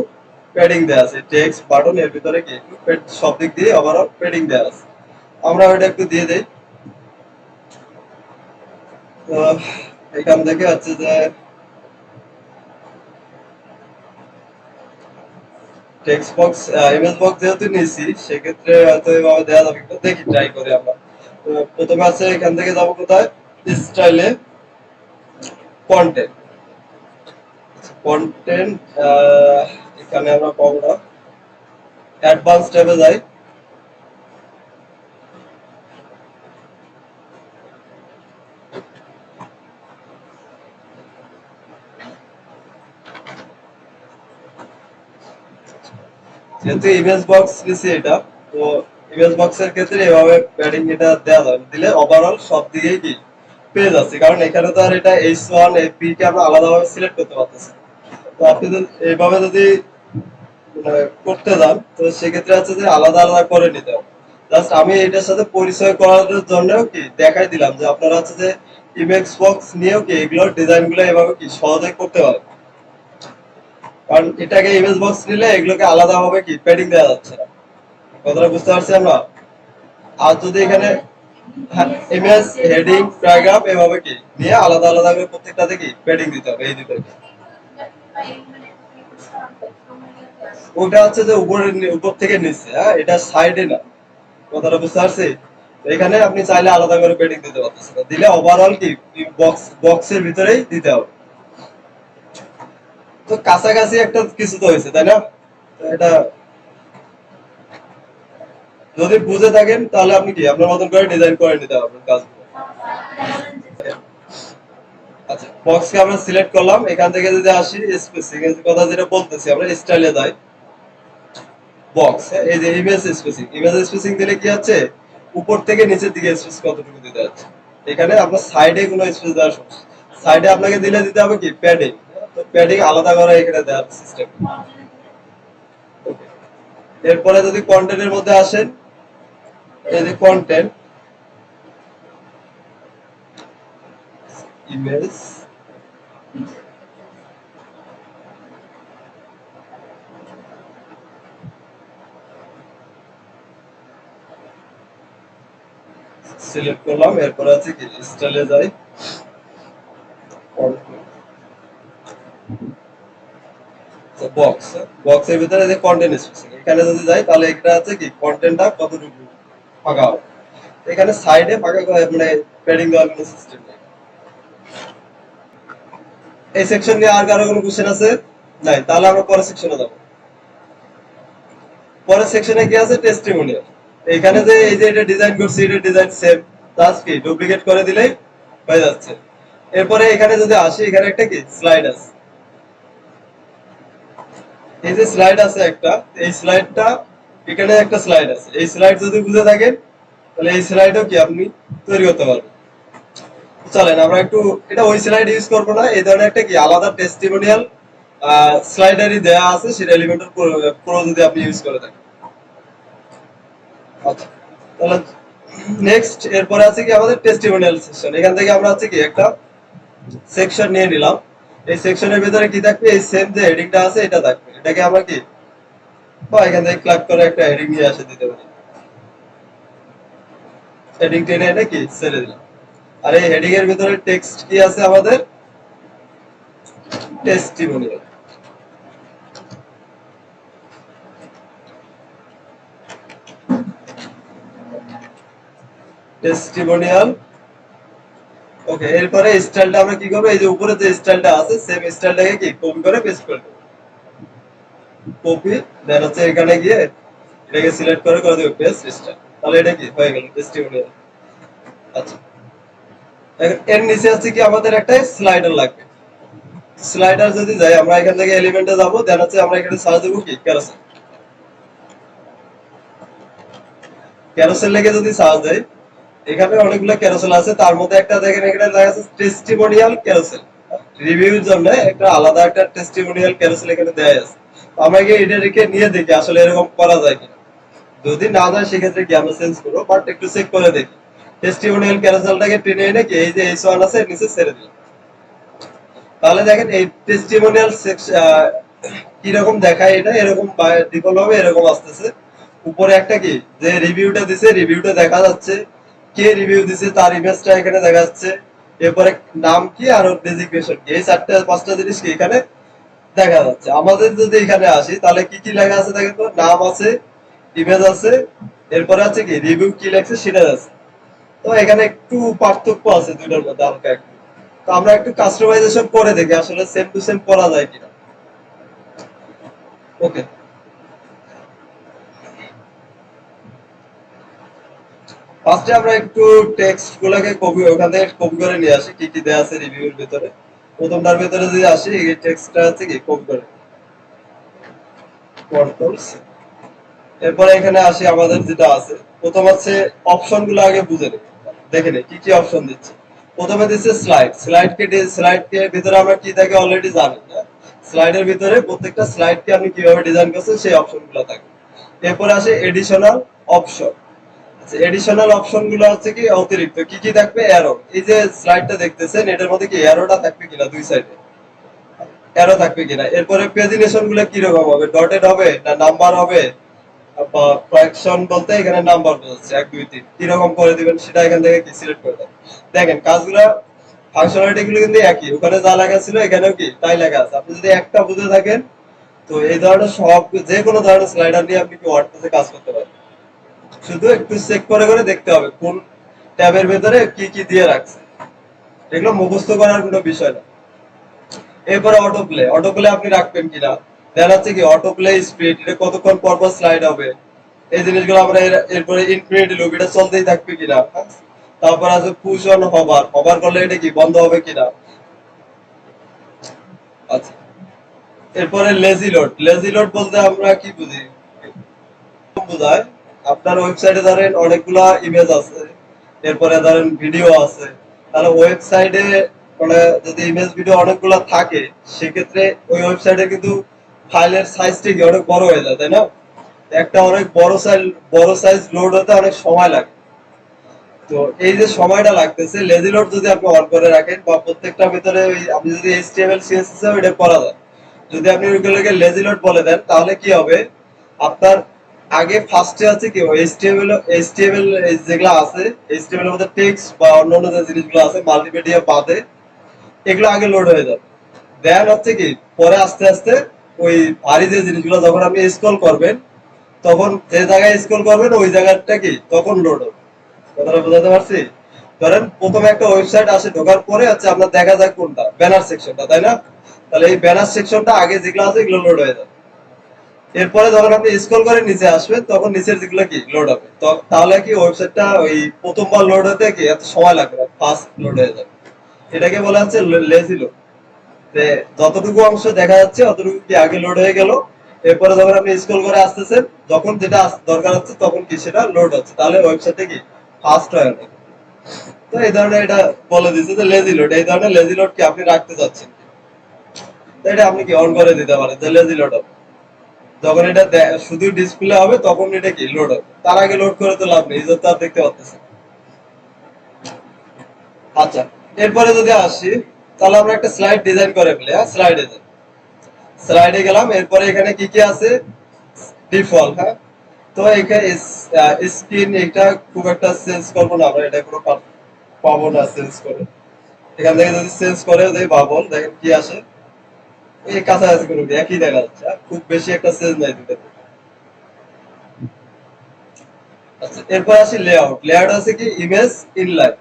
প্যাডিং দেওয়া আছে, টেক্সট বাটন এর ভিতরে কি একটু সব দিক দিয়ে ওভারঅল প্যাডিং দেওয়া আছে। আমরা ওটা একটু দিয়ে দেই। তো এখান থেকে হচ্ছে যে টেক্সট বক্স, ইমেজ বক্স যেহেতু নিয়েছি সেক্ষেত্রে হয়তো এভাবে দেওয়া যাবে, একটু দেখি ট্রাই করি আমরা। তো প্রথমে আছে এখান থেকে যাবো কোথায়, স্টাইলে, কন্টেন্ট। কন্টেন্ট এখানে আমরা পাবো না, অ্যাডভান্স ট্যাবে যাই। যেহেতু ইমেজ বক্স নিছি এটা, তো ইমেজ বক্সের ক্ষেত্রে এভাবে প্যাডিং এটা দেওয়া যাবে, দিলে ওভারঅল সব দিকেই কি পেয়ে যাচ্ছে, কারণ এখানে তো আর এটা H1 P কে আমরা আলাদাভাবে সিলেক্ট করতে পারতেছি না। তো আপনি যদি এইভাবে যদি মানে করতে যান, তো সেক্ষেত্রে হচ্ছে যে আলাদা আলাদা করে নিতে হবে। জাস্ট আমি এটার সাথে পরিচয় করার জন্য কি দেখাই দিলাম যে আপনারা হচ্ছে যে ইমেজ বক্স নিয়েও কি এগুলোর ডিজাইন গুলো এভাবে কি সহজে করতে পারেন, কারণ এটাকে ইমেজ বক্স নিলে এগুলোকে আলাদা ভাবে কি প্যাডিং দেওয়া যাচ্ছে না। কথাটা বুঝতে পারছি আমরা? আর যদি এখানে ইমেজ, হেডিং, প্যারাগ্রাফ এভাবে কি নিয়ে আলাদা আলাদা করে প্রত্যেকটাতে কি প্যাডিং দিতে হবে, এই দিতে হবে। ওটা হচ্ছে যে উপরে উপর থেকে নিচে, হ্যাঁ, এটা সাইডে না। কথাটা বুঝতে পারছি? তো এখানে আপনি চাইলে আলাদা করে প্যাডিং দিতে পারতেছেন না, দিলে ওভারঅল কি বক্সের ভিতরেই দিতে হবে। তো কাছাকাছি একটা কিছু তো হয়েছে, তাই না? তো এটা যদি বুঝে থাকেন তাহলে আপনি কি আপনার মতন করে ডিজাইন করে নিতে পারবেন কাজগুলো। আচ্ছা, বক্সকে আমরা সিলেক্ট করলাম, এখান থেকে যদি আসি স্পেসিং এর কথা যেটা বলতেছি, আমরা স্টাইলে যাই, বক্স, এই যে ইমেজ স্পেসিং দিলে কি আছে, উপর থেকে নিচের দিকে স্পেস কতটুকু দিতে আছে। এখানে আপনার সাইডে কোনো স্পেস দেওয়ার সমস্যা, সাইডে আপনাকে দিলে দিতে হবে কি প্যাডিং। তো প্যাডিং আলাদা করে এখানে দেওয়ার সিস্টেম। ওকে, এরপরে যদি কন্টেন্টের মধ্যে আসেন, এই যে কন্টেন্ট, ইমেজ, সিলেক্ট করলাম, এরপরে আছে কি স্টাইলে যাই, বক্স, বক্সের ভিতরে যে কন্টেন্ট স্পেসিং, এখানে যদি যাই তাহলে এটা আছে কি কন্টেন্টটা কতটুকু ফাঁকা হবে। এখানে সাইডে ফাঁকা মানে প্যাডিং দেওয়ার কোনো সিস্টেম নেই। এই সেকশন নিয়ে আর কারো কোনো কোশ্চেন আছে? নাই, তাহলে আমরা পরের সেকশনে যাব। পরের সেকশনে কি আছে, টেস্টিমোনিয়াল। এখানে যে এই যে এটা ডিজাইন করছি, এটা ডিজাইন সেম, জাস্ট কি ডুপ্লিকেট করে দিলেই হয়ে যাচ্ছে। এরপরে এখানে যদি আসি, এখানে একটা কি স্লাইড আছে, এই যে স্লাইড আছে একটা, এই স্লাইডটা, এখানে একটা স্লাইড আছে, এই স্লাইড যদি বুঝে থাকেন তাহলে এই স্লাইডও কি আপনি তৈরি করতে পারবেন। চলেন আমরা একটু, এটা ওই স্লাইড ইউজ করবো না, এই ধরনের একটা কি আলাদা টেস্টিমোনিয়াল স্লাইডারই দেয়া আছে, সেটা এলিমেন্টর প্রো যদি আপনি ইউজ করে থাকেন। আচ্ছা, তাহলে নেক্সট এরপরে আছে কি আমাদের টেস্টিমোনিয়াল সেকশন। এখান থেকে আমরা আছে কি একটা সেকশন নিয়ে নিলাম, এই সেকশনের ভিতরে কি থাকবে, এই সেম যে হেডিংটা আছে এটা থাকবে, এটাকে আমরা কি বা এখান থেকে ক্লিক করে একটা হেডিং নিয়ে আসে দিতে পারি, হেডিং টেনে এটা কি ছেড়ে দিলাম। আর এই হেডিং এর ভিতরে টেক্সট কি আছে আমাদের, টেস্টিমোনিয়াল। টেস্টিমোনিয়াল। ওকে, এরপরে স্টাইলটা আমরা কি করবো, এই যে উপরে যে স্টাইলটা আছে সেম স্টাইলটাকে কি কপি করে পেস্ট করে দেবো। কপি, দেন হচ্ছে এখানে গিয়ে এটাকে সিলেক্ট করে করে দেবো পেস্ট স্টাইল। তাহলে এটা কি হয়ে গেল টেস্টিমোনিয়াল। আচ্ছা, এর নিচে আছে কি আমাদের একটা স্লাইডার লাগবে। স্লাইডার যদি যাই, আমরা এখান থেকে এলিমেন্টে যাবো, দেন হচ্ছে আমরা এখানে সার্চ দেবো কি ক্যারোসেল। ক্যারোসেল লেগে যদি সার্চ দেয়, এখানে অনেকগুলো ক্যারোসেল আছে, তার মধ্যে একটা দেখেন এখানে লেখা আছে টেস্টিমোনিয়াল ক্যারোসেল। রিভিউর জন্য একটা আলাদা একটা টেস্টিমোনিয়াল ক্যারোসেল এখানে দেয়া আছে। আমরা কি এটা রেখে নিয়ে দেখি আসলে এরকম করা যায় কিনা। যদি না যায় সেক্ষেত্রে কি আমরা চেঞ্জ করবো, বাট একটু চেক করে দেখি। টেস্টিমোনিয়াল ক্যারোসেলটাকে টেনে এনে কি এই যে এইচ1 আছে এর নিচে ছেড়ে দিই। তাহলে দেখেন এই টেস্টিমোনিয়াল কিরকম দেখায়, এটা এরকম ডিফল্ট হবে এরকম আসতেছে। উপরে একটা কি যে রিভিউটা দিছে, রিভিউটা দেখা যাচ্ছে, কে রিভিউ দিছে তার ইমেজটা এখানে দেখা যাচ্ছে, এরপরে নাম কি আর ডেজিগনেশন কি, এই চারটা পাঁচটা জিনিস কি এখানে দেখা যাচ্ছে। আমাদের যদি এখানে আসি তাহলে কি কি লেখা আছে দেখেন তো, নাম আছে, ইমেজ আছে, এরপরে আছে কি রিভিউ কি লেখছে সেটা আছে। তো এখানে একটু পার্থক্য আছে দুইটার মধ্যে হালকা একটু। তো আমরা একটু কাস্টমাইজেশন করে দেখি আসলে সেম টু সেম করা যায় কিনা। ওকে, ফার্স্টে আমরা একটু টেক্সট গুলাকে কপি, ওখান থেকে কপি করে নিয়ে আসি কি কি দেয়া আছে রিভিউর ভিতরে। প্রথমটার ভিতরে যদি আসি, এই টেক্সটটা আছে কি কপি করে কন্ট্রোল সি। এরপরে এখানে আসি, আমাদের যেটা আছে প্রথম আছে অপশন গুলো আগে বুঝে নেই, দেখে নেই কি কি অপশন দিচ্ছে। প্রথমে দিচ্ছে স্লাইড। স্লাইডকে ভিতরে আমরা কি থাকে অলরেডি জানি না। স্লাইডের ভিতরে প্রত্যেকটা স্লাইডকে আপনি কিভাবে ডিজাইন করছেন সেই অপশন গুলো থাকে। এরপরে আসে এডিশনাল অপশন। এডিশনাল অপশন গুলো হচ্ছে কি অতিরিক্ত কি কি থাকবে, অ্যারো। এই যে স্লাইডটা দেখতেছেন এটার মধ্যে কি অ্যারোটা থাকবে কিনা, দুই সাইডে অ্যারো থাকবে কিনা। এরপরে প্রেজেন্টেশন গুলো কিরকম হবে, ডটেড হবে না নাম্বার হবে, বা ফ্র্যাকশন বলতে এখানে নাম্বার বোঝাচ্ছে 1 2 3 কিরকম করে দিবেন সেটা এখান থেকে কি সিলেক্ট করে দেন। দেখেন কাজগুলো ফাংশনালিটি গুলো কিন্তু একই, ওখানে যা লেখা ছিল এখানেও কি তাই লেখা আছে। আপনি যদি একটা বুঝে থাকেন তো এই ধরনের সব যে কোনো ধরনের স্লাইডার নিয়ে আপনি কি ওয়ার্ডপ্রেসে কাজ করতে পারেন। শুধু একটু চেক করে করে দেখতে হবে কোন ট্যাবের ভেতরে কি কি দিয়ে রাখছে, এগুলো মুখস্থ করার কোনো বিষয় না। এরপরে অটো প্লে, অটো প্লে আপনি রাখবেন কিনা, দেখা যাচ্ছে কি অটো প্লে স্পিড, এটা কতক্ষণ পর পর স্লাইড হবে, এই জিনিসগুলো আমরা এরপরে ইনফিনিটি লুপ এটা চলতেই থাকবে কিনা। তারপর আছে পুশ অন হভার, হভার করলে এটা কি বন্ধ হবে কিনা। আচ্ছা, এরপরে লেজি লোড। লেজি লোড বলতে আমরা কি বুঝি, বোঝায় আপনার ওয়েবসাইটে ধরেন অনেকগুলা ইমেজ আছে, এরপরে ধরেন ভিডিও আছে, তাহলে ওয়েবসাইটে মানে যদি ইমেজ ভিডিও অনেকগুলা থাকে সেক্ষেত্রে ওই ওয়েবসাইটে কিন্তু ফাইলের সাইজটা কি অনেক বড় হয়ে যায়, তাই না। একটা অনেক বড় সাইজ লোড হতে অনেক সময় লাগে। তো এই যে সময়টা লাগতেছে, লেজি লোড যদি আপনি অন করে রাখেন বা প্রত্যেকটা ভিতরে আপনি যদি এইচটিএমএল সিএসএস এ এটা করা যায়, যদি আপনি ওইগুলোকে লেজি লোড বলে দেন তাহলে কি হবে, আপনার আগে ফার্স্টে আছে কি এইচটিএমএল যেগুলো আছে, এইচটিএমএল এর মধ্যে টেক্সট বা অন্যান্য যে জিনিসগুলো আছে মাল্টিমিডিয়া বাদে এগুলো আগে লোড হয়ে যাবে। দেন হচ্ছে কি পরে আস্তে আস্তে ওই ভারী যে জিনিসগুলো যখন আপনি স্ক্রল করবেন তখন যে জায়গায় স্ক্রল করবেন ওই জায়গাটা কি তখন লোড হবে। কথাটা বোঝাতে পারছি। ধরেন প্রথমে একটা ওয়েবসাইট আসে, ঢোকার পরে হচ্ছে আপনার দেখা যায় কোনটা ব্যানার সেকশনটা, তাই না। তাহলে এই ব্যানার সেকশনটা আগে যেগুলো আছে এগুলো লোড হয়ে যাবে। এরপরে যখন আপনি স্ক্রল করে নিচে আসবেন তখন নিচের যেগুলো কি লোড হবে, তাহলে কি ওয়েবসাইটটা ওই প্রথমবার লোড হতে কি এত সময় লাগবে না, ফাস্ট লোড হয়ে যাবে। এটাকে বলা হচ্ছে লেজি লোড। যতটুকু অংশ দেখা যাচ্ছে অতটুকু কি আগে লোড হয়ে গেল, এরপরে যখন আপনি স্ক্রল করে আসতেছেন যখন যেটা দরকার হচ্ছে তখন কি সেটা লোড হচ্ছে, তাহলে ওয়েবসাইটে কি ফাস্ট হয়ে যাবে। তো এই ধরনের এটা বলে দিচ্ছে যে লেজি লোড, এই ধরনের লেজি লোড কি আপনি রাখতে চাচ্ছেন, তো এটা আপনি কি অন করে দিতে পারেন যে লেজি লোড হবে। যখন এটা শুধু ডিসপ্লে হবে তখন এটা কি লোড হবে, তার আগে লোড করে তো লাভ নেই, এই তো আর দেখতে পাচ্ছেন। আচ্ছা, এরপরে যদি আসি তাহলে আমরা একটা স্লাইড ডিজাইন করে ফেলি। হ্যাঁ, স্লাইডে গেলাম, এরপরে এখানে কি কি আছে ডিফল্ট। হ্যাঁ, তো এখানে স্ক্রিন এটা খুব একটা চেঞ্জ করবো না আমরা, এটা কোনো পাবো না চেঞ্জ করে। এখান থেকে যদি চেঞ্জ করে দেই বাবল, দেখেন কি আসে, এই কাছাকাছি কোনো একই দেখা যাচ্ছে, খুব বেশি একটা চেঞ্জ নাই দিতে। আচ্ছা, এরপর আসি লেআউট। লেআউট আছে কি ইমেজ ইনলাইন।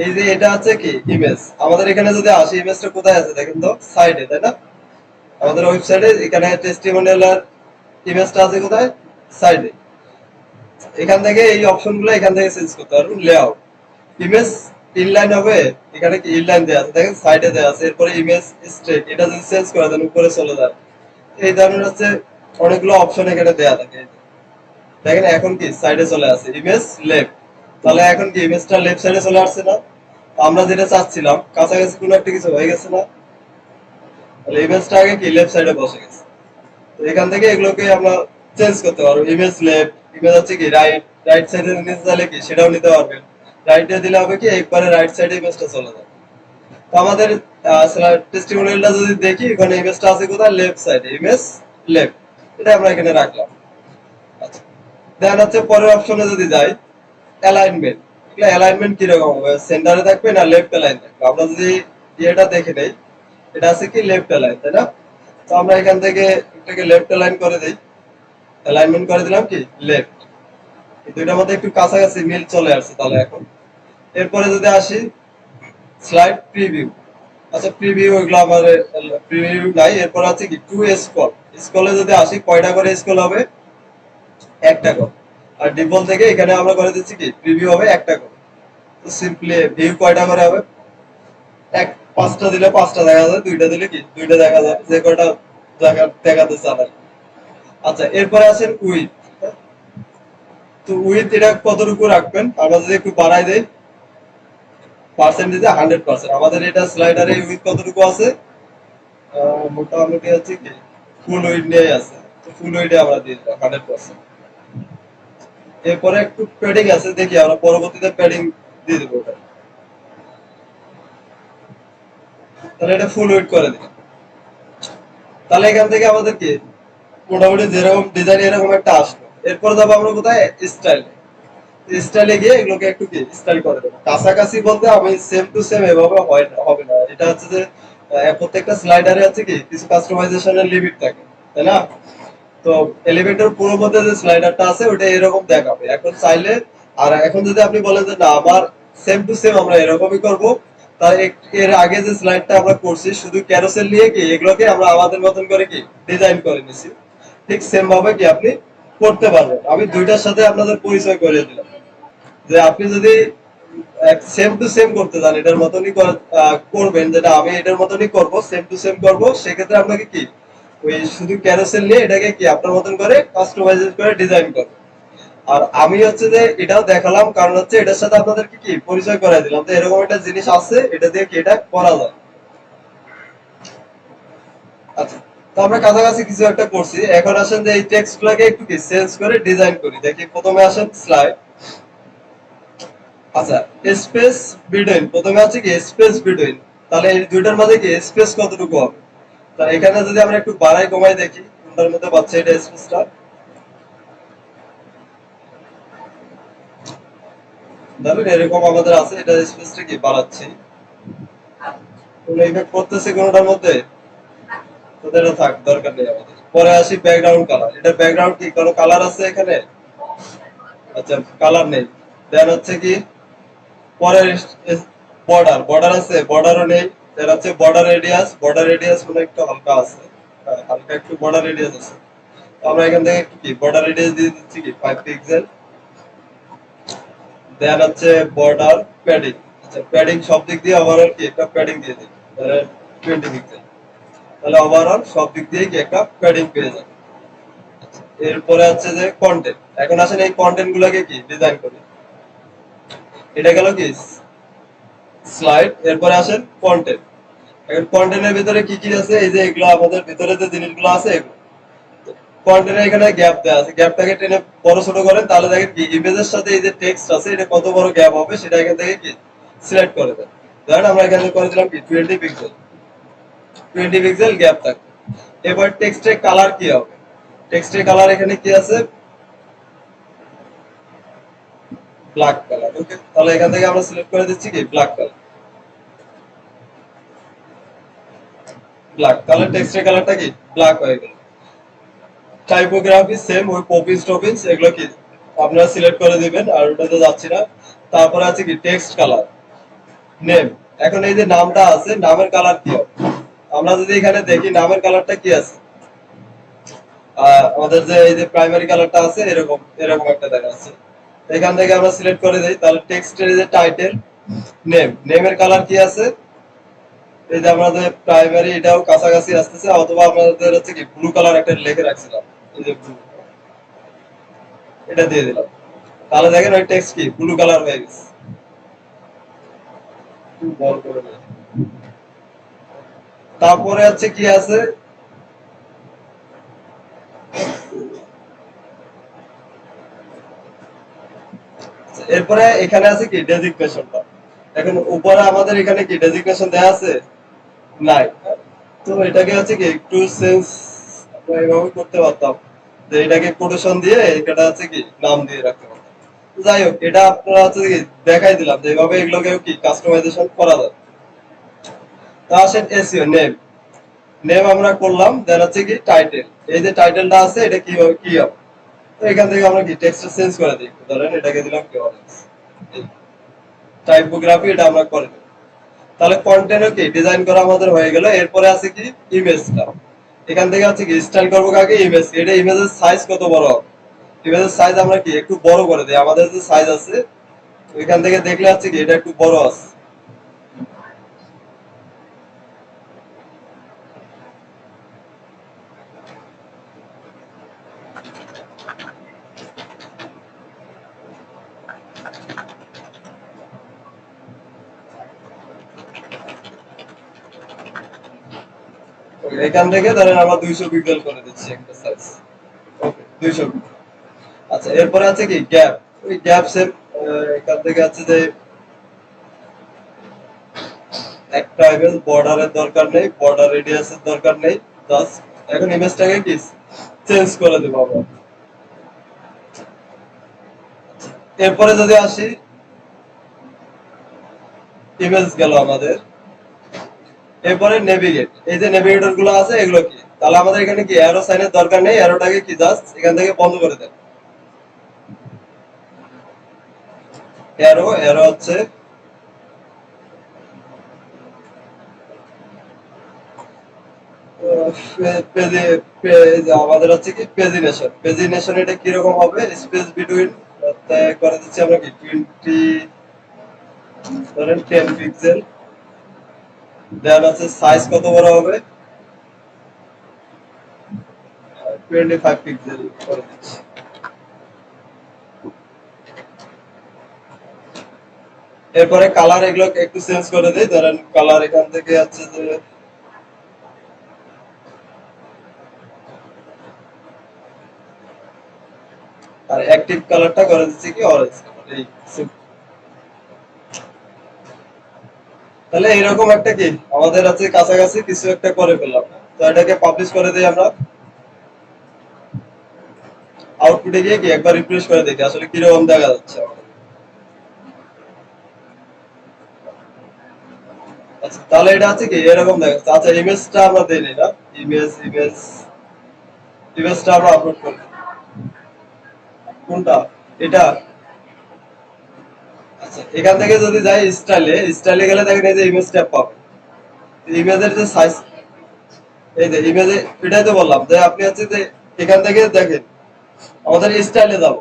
এই যে এটা আছে কি ইমেজ, আমাদের এখানে যদি আসি ইমেজটা কোথায় আছে দেখেন তো, সাইডে, তাই না? আমাদের ওয়েবসাইটে এখানে টেস্টিমোনিয়াল আর ইমেজটা আছে কোথায়, সাইডে। এখান থেকে এই অপশনগুলো এখান থেকে চেঞ্জ করতে পারবেন। লেআউট, ইমেজ ইনলাইন হবে, এখানে কি ইনলাইন দেওয়া আছে দেখেন, সাইডে দেওয়া আছে। এরপরে ইমেজ স্ট্রেট, এটা যদি চেঞ্জ করে দেন উপরে চলে যায়। এই ধরনের হচ্ছে অনেকগুলো অপশন এখানে দেওয়া থাকে। দেখেন এখন কি সাইডে চলে আসে ইমেজ লেফট, তাহলে এখন কি ইমেজটা লেফট সাইডে চলে আসছে না? আমরা যেটা চাচ্ছিলাম কাছাকাছি কোনো একটা কিছু হয়ে গেছে না, তাহলে ইমেজটা আগে কি লেফট সাইডে বসে গেছে। তো এখান থেকে এগুলোকে আমরা চেঞ্জ করতে পারবো। ইমেজ লেফট, ইমেজ হচ্ছে কি রাইট, রাইট সাইডে নিতে চাইলে কি সেটাও নিতে পারবেন। রাইটে দিলে হবে কি একবারে রাইট সাইডে ইমেজটা চলে যাবে। তো আমাদের টেস্টিমোনিয়ালটা যদি দেখি, এখানে ইমেজটা আছে কোথায়, লেফট সাইডে, ইমেজ লেফট, এটা আমরা এখানে রাখলাম। আচ্ছা, দেন হচ্ছে পরের অপশনে যদি যাই, অ্যালাইনমেন্ট। অ্যালাইনমেন্ট কিরকম হবে, সেন্টারে থাকবে না লেফট অ্যালাইন থাকবে? আমরা যদি ইয়েটা দেখে নেই, এটা আছে কি লেফট অ্যালাইন, তাই না? তো আমরা এখান থেকে এটাকে লেফট অ্যালাইন করে দিই, অ্যালাইনমেন্ট করে দিলাম কি লেফট। দুইটার মধ্যে একটু কাছাকাছি মিল চলে আসছে তাহলে এখন। এরপরে যদি আসি স্লাইড প্রিভিউ। আচ্ছা, প্রিভিউ এগুলো আমাদের প্রিভিউ নাই। এরপর আছে কি টু স্ক্রল। স্ক্রলে যদি আসি কয়টা করে স্ক্রল হবে, একটা করে। আর ডিফল্ট থেকে এখানে আমরা করে দিচ্ছি কি প্রিভিউ হবে একটা করে। তো সিম্পলি ভিউ কয়টা করে হবে, এক পাঁচটা দিলে পাঁচটা দেখা যায়, দুইটা দিলে কি দুইটা দেখা যায়, যে কয়টা জায়গা দেখাতে চান। আচ্ছা, এরপরে আছেন উইথ। তো উইথ এটা কতটুকু রাখবেন, আমরা যদি একটু বাড়াই দেই পার্সেন্টেজে 100%। আমাদের এটা স্লাইডারে উইথ কতটুকু আছে, মোটামুটি হচ্ছে কি ফুল উইথ নিয়ে আছে। তো ফুল উইথে আমরা দিয়ে দিলাম 100%। এরপরে একটু প্যাডিং আছে, দেখি আমরা পরবর্তীতে প্যাডিং দিয়ে দেবো ওটা। তাহলে এটা ফুল উইথ করে দিলাম। তাহলে এখান থেকে আমাদের কি মোটামুটি যেরকম ডিজাইন এরকম একটা আসলো। এরপর যাবো আমরা কোথায়, স্টাইল। স্টাইলে গিয়ে এগুলোকে একটু কি স্টাইল করে দেবো। কাছাকাছি বলতে আমি সেম টু সেম এভাবে হবে না। এটা হচ্ছে যে প্রত্যেকটা স্লাইডারে আছে কি কিছু কাস্টমাইজেশনের লিমিট থাকে, তাই না? তো এলিভেটর পুরো মধ্যে যে স্লাইডারটা আছে ওটা এরকম দেখাবে এখন চাইলে। আর এখন যদি আপনি বলেন যে না আমার সেম টু সেম আমরা এরকমই করব, তাহলে এর আগে যে স্লাইডটা আমরা করছি শুধু ক্যারোসেল নিয়ে কি এগুলোকে আমরা আমাদের মতন করে কি ডিজাইন করে নিছি, ঠিক সেম ভাবে কি আপনি করতে পারবেন। আমি দুইটার সাথে আপনাদের পরিচয় করে দিলাম যে আপনি যদি সেম টু সেম করতে চান, এটার মতনই করবেন, যেটা আমি এটার মতনই করব, সেম টু সেম করব, সেক্ষেত্রে আপনাকে কি ওই শুধু ক্যারোসেল নিয়ে এটাকে কি আপনার মতন করে কাস্টমাইজ করে ডিজাইন করব। আর আমি হচ্ছে যে এটাও দেখালাম কারণ হচ্ছে এটার সাথে আপনাদেরকে কি পরিচয় করাই দিলাম যে এরকম একটা জিনিস আছে, এটা দিয়ে কি এটা করা যায়। আচ্ছা, তো আমরা কাছাকাছি কিছু একটা করছি। এখন আসেন যে এই টেক্সট গুলাকে একটু কি চেঞ্জ করে ডিজাইন করি। দেখি প্রথমে আসেন স্লাইড। আচ্ছা, স্পেস বিটুইন, প্রথমে আছে কি স্পেস বিটুইন। তাহলে এই দুইটার মাঝে কি স্পেস কতটুকু হবে, তাহলে এখানে যদি আমরা একটু বাড়াই কমাই দেখি কোনটার মধ্যে পাচ্ছে এটা স্পেসটা। ধরুন এরকম আমাদের আছে, এটা স্পেসটা কি বাড়াচ্ছি, কোনো ইফেক্ট করতেছে কোনোটার মধ্যে, তো এটা থাক, দরকার নেই আমাদের। পরে আসি ব্যাকগ্রাউন্ড কালার। এটা ব্যাকগ্রাউন্ড কি কোনো কালার আছে এখানে? আচ্ছা, কালার নেই। দেন হচ্ছে কি পরে বর্ডার, বর্ডার আছে, বর্ডারও নেই। দেন হচ্ছে বর্ডার রেডিয়াস, বর্ডার রেডিয়াস মানে একটু হালকা আছে, হালকা একটু বর্ডার রেডিয়াস আছে। তো আমরা এখান থেকে একটু কি বর্ডার রেডিয়াস দিয়ে দিচ্ছি কি 5 পিক্সেল। দেন হচ্ছে বর্ডার প্যাডিং। আচ্ছা, প্যাডিং সব দিক দিয়ে ওভারঅল কি একটা প্যাডিং দিয়ে দিই, ধরেন 20 পিক্সেল। তাহলে ওভারঅল সব দিক দিয়ে কি একটা প্যাডিং পেয়ে যাবে। আচ্ছা, এরপরে আছে যে কন্টেন্ট। এখন আসেন এই কন্টেন্ট গুলোকে কি ডিজাইন করি। এটা গেল কি স্লাইড। এরপরে আসেন কন্টেন্ট। এখন কন্টেন্টের ভিতরে কি কি আছে, এই যে এগুলো আমাদের ভিতরে যে জিনিসগুলো আছে এগুলো। কন্টেন্টের এখানে গ্যাপ দেওয়া আছে, গ্যাপটাকে টেনে বড় ছোট করেন, তাহলে দেখেন কি ইমেজের সাথে এই যে টেক্সট আছে এটা কত বড় গ্যাপ হবে সেটা এখান থেকে কি সিলেক্ট করে দেন। ধরেন আমরা এখানে করে দিলাম কি 20 পিক্সেল, 20 পিক্সেল গ্যাপ থাকবে। এবার টেক্সটের কালার কি হবে, টেক্সটের কালার এখানে কি আছে, ব্ল্যাক কালার। ওকে, তাহলে এখান থেকে আমরা সিলেক্ট করে দিচ্ছি কি ব্ল্যাক কালার। ব্ল্যাক, তাহলে টেক্সটের কালারটা কি ব্ল্যাক হয়ে গেল। টাইপোগ্রাফি সেম, ওই পপিস টপিস এগুলো কি আপনারা সিলেক্ট করে দিবেন, আর ওটাতে যাচ্ছি না। তারপরে আছে কি টেক্সট কালার, নেম। এখন এই যে নামটা আছে, নামের কালার কি হবে? আমরা যদি এখানে দেখি নামের কালারটা কি আছে, আমাদের যে এই যে প্রাইমারি কালারটা আছে এরকম এরকম একটা দেখা যাচ্ছে। এখান থেকে আমরা সিলেক্ট করে দেই, তাহলে টেক্সটের যে টাইটেল, নেম, নেমের কালার কি আছে? এই যে আমাদের প্রাইমারি এটাও কাছাকাছি আসতেছে, অথবা আমাদের হচ্ছে কি ব্লু কালার একটা লিখে রাখছিলাম, এই যে ব্লু, এটা দিয়ে দিলাম। তাহলে দেখেন ওই টেক্সট কি ব্লু কালার হয়ে গেছে। একটু বড় করে দেই। তারপরে হচ্ছে কি আছে, এরপরে এখানে আছে কি ডেজিগনেশনটা। এখন উপরে আমাদের এখানে কি ডেজিগনেশন দেয়া আছে? নাই। তো এটাকে হচ্ছে কি একটু চেঞ্জ আমরা এভাবে করতে পারতাম, যে এটাকে কোটেশন দিয়ে এটা হচ্ছে কি নাম দিয়ে রাখতে পারতাম। যাই হোক, এটা আপনারা হচ্ছে কি দেখাই দিলাম যে এভাবে এগুলোকেও কি কাস্টমাইজেশন করা যায়। তো আসেন এসইও নেম, নেম আমরা করলাম, দেন হচ্ছে কি টাইটেল। এই যে টাইটেলটা আছে এটা কি হবে, কি হবে? তো এখান থেকে আমরা কি টেক্সট চেঞ্জ করে দিই, ধরেন এটাকে দিলাম কি অরেঞ্জ, টাইপোগ্রাফি এটা আমরা করে দিই। তাহলে কন্টেন্টও কি ডিজাইন করা আমাদের হয়ে গেল। এরপরে আছে কি ইমেজটা। এখান থেকে আছে কি স্টাইল করবো কাকে, ইমেজ। এটা ইমেজের সাইজ কত বড় হবে? ইমেজের সাইজ আমরা কি একটু বড় করে দিই, আমাদের যে সাইজ আছে ওইখান থেকে দেখলে আছে কি এটা একটু বড় আছে। এখান থেকে ধরেন আমরা 200 পিক্সেল করে দিচ্ছি একটা সাইজ। ওকে, 200 পিক্সেল। আচ্ছা, এরপরে আছে কি গ্যাপ। ওই গ্যাপ সেভ, এখান থেকে আছে যে একটা ইমেজ বর্ডারের দরকার নেই, বর্ডার রেডিয়াসের দরকার নেই, জাস্ট এখন ইমেজটাকে কি চেঞ্জ করে দেবো আমরা। এরপরে যদি আসি, ইমেজ গেল আমাদের। এরপরে নেভিগেট, এই যে নেভিগেটর গুলো আছে এগুলো কি, তাহলে আমাদের এখানে কি অ্যারো সাইনের দরকার নেই, অ্যারোটাকে কি জাস্ট এখান থেকে বন্ধ করে দেন। অ্যারো, অ্যারো হচ্ছে আমাদের হচ্ছে কি পেজিনেশন। পেজিনেশন এটা কিরকম হবে, স্পেস বিটুইন করে দিচ্ছি আমরা কি 20, ধরেন 10 পিক্সেল। দেন আছে সাইজ কত বড় হবে, 25 পিক্সেল করে দিচ্ছি। এরপরে কালার এগুলো একটু চেঞ্জ করে দেই, ধরেন কালার এখান থেকে আছে যে আর অ্যাক্টিভ কালারটা করে দিচ্ছি কি অরেঞ্জ কালার। এই তাহলে এরকম একটা কি আমাদের আছে কাছাকাছি কিছু একটা করে ফেললাম। তো এটাকে পাবলিশ করে দিই আমরা। আউটপুটে গিয়ে কি একবার রিফ্রেশ করে দেখি আসলে কিরকম দেখা যাচ্ছে আমাদের। আচ্ছা, তাহলে এটা আছে কি এরকম দেখা যাচ্ছে। আচ্ছা, ইমেজটা আমরা দেই না, ইমেজটা আমরা আপলোড করি। কোনটা? এটা। আচ্ছা, এখান থেকে যদি যাই স্টাইলে, স্টাইলে গেলে দেখেন এই যে ইমেজ ট্যাব পাবেন। ইমেজের যে সাইজ, এই যে ইমেজে, এটাই তো বললাম যে আপনি হচ্ছে যে এখান থেকে দেখেন আমাদের স্টাইলে যাব।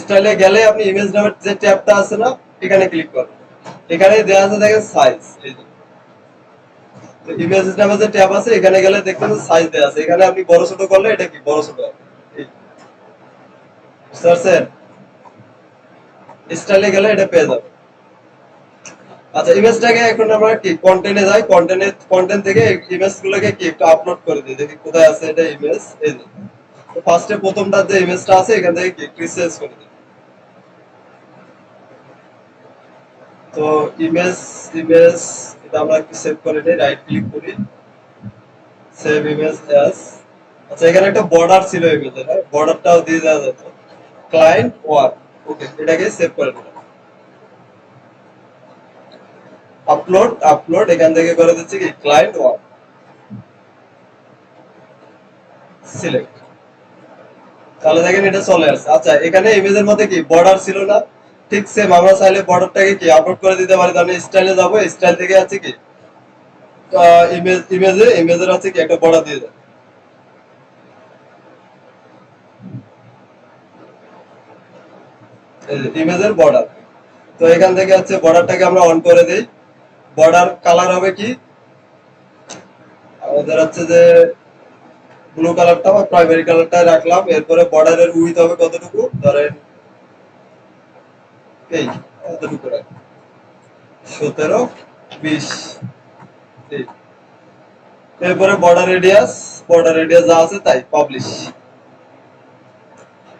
স্টাইলে গেলে আপনি ইমেজ নামের যে ট্যাবটা আছে না, এখানে ক্লিক করবেন। এখানে দেওয়া আছে দেখেন সাইজ, এই যে ইমেজ নামে যে ট্যাব আছে এখানে গেলে দেখবেন সাইজ দেওয়া আছে। এখানে আপনি বড় ছোট করলে এটা কি বড় ছোট হবে। বুঝতে পারছেন? স্টাইলে গেলে এটা পেয়ে যাবে। আচ্ছা, ইমেজটাকে এখন আমরা কি কন্টেন্টে যাই, কন্টেন্ট থেকে ইমেজ গুলোকে কি একটু আপলোড করে দিই, দেখি কোথায় আছে এটা ইমেজ। এই যে তো ফার্স্টে প্রথমটা যে ইমেজটা আছে এখান থেকে কি একটু চেঞ্জ করে দিই। তো ইমেজ, ইমেজ এটা আমরা একটু সেভ করে নিই, রাইট ক্লিক করি, সেভ ইমেজ অ্যাজ। আচ্ছা, এখানে একটা বর্ডার ছিল ইমেজের, হ্যাঁ বর্ডারটাও দিয়ে দেওয়া যেত। ক্লায়েন্ট ওয়ান, ওকে, এটাকে সেভ করে দিলাম। আপলোড, আপলোড এখান থেকে করে দিচ্ছি কি ক্লায়েন্ট ওয়ান, সিলেক্ট। তাহলে দেখেন এটা চলে আসছে। আচ্ছা এখানে ইমেজের মধ্যে কি বর্ডার ছিল না, ঠিক সেম আমরা চাইলে বর্ডারটাকে কি আপলোড করে দিতে পারি। তাহলে স্টাইলে যাবো, স্টাইল থেকে আছে কি ইমেজের আছে কি একটা বর্ডার দিয়ে দেয়, ইমেজের বর্ডার। তো এখান থেকে হচ্ছে বর্ডারটাকে আমরা অন করে দিই। বর্ডার কালার হবে কি আমাদের হচ্ছে যে ব্লু কালারটা বা প্রাইমারি কালারটা রাখলাম। এরপরে বর্ডারের উইথ হবে কতটুকু, ধরেন এই এতটুকু রাখি, 17, 20। এরপরে বর্ডার রেডিয়াস যা আছে তাই পাবলিশ।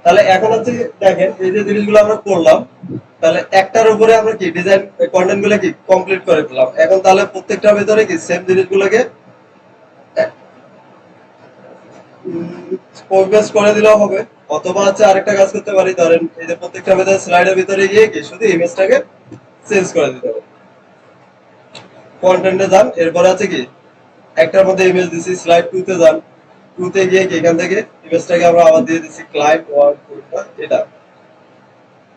তাহলে এখন হচ্ছে দেখেন এই যে জিনিসগুলো আমরা করলাম, তাহলে একটার উপরে আমরা কি ডিজাইন কন্টেন্ট গুলো কি কমপ্লিট করে ফেললাম। এখন তাহলে প্রত্যেকটার ভিতরে কি সেম জিনিসগুলোকে কপি পেস্ট করে দিলেও হবে, অথবা হচ্ছে আরেকটা কাজ করতে পারি, ধরেন এই যে প্রত্যেকটা ভিতরে স্লাইডের ভিতরে গিয়ে কি শুধু ইমেজটাকে চেঞ্জ করে দিতে হবে। কন্টেন্টে যান, এরপরে আছে কি একটার মধ্যে ইমেজ দিছি, স্লাইড 2 তে যান, 2 তে গিয়ে কি এখান থেকে ইমেজটাকে আমরা আবার দিয়ে দিছি ক্লায়েন্ট 1 2টা, এটা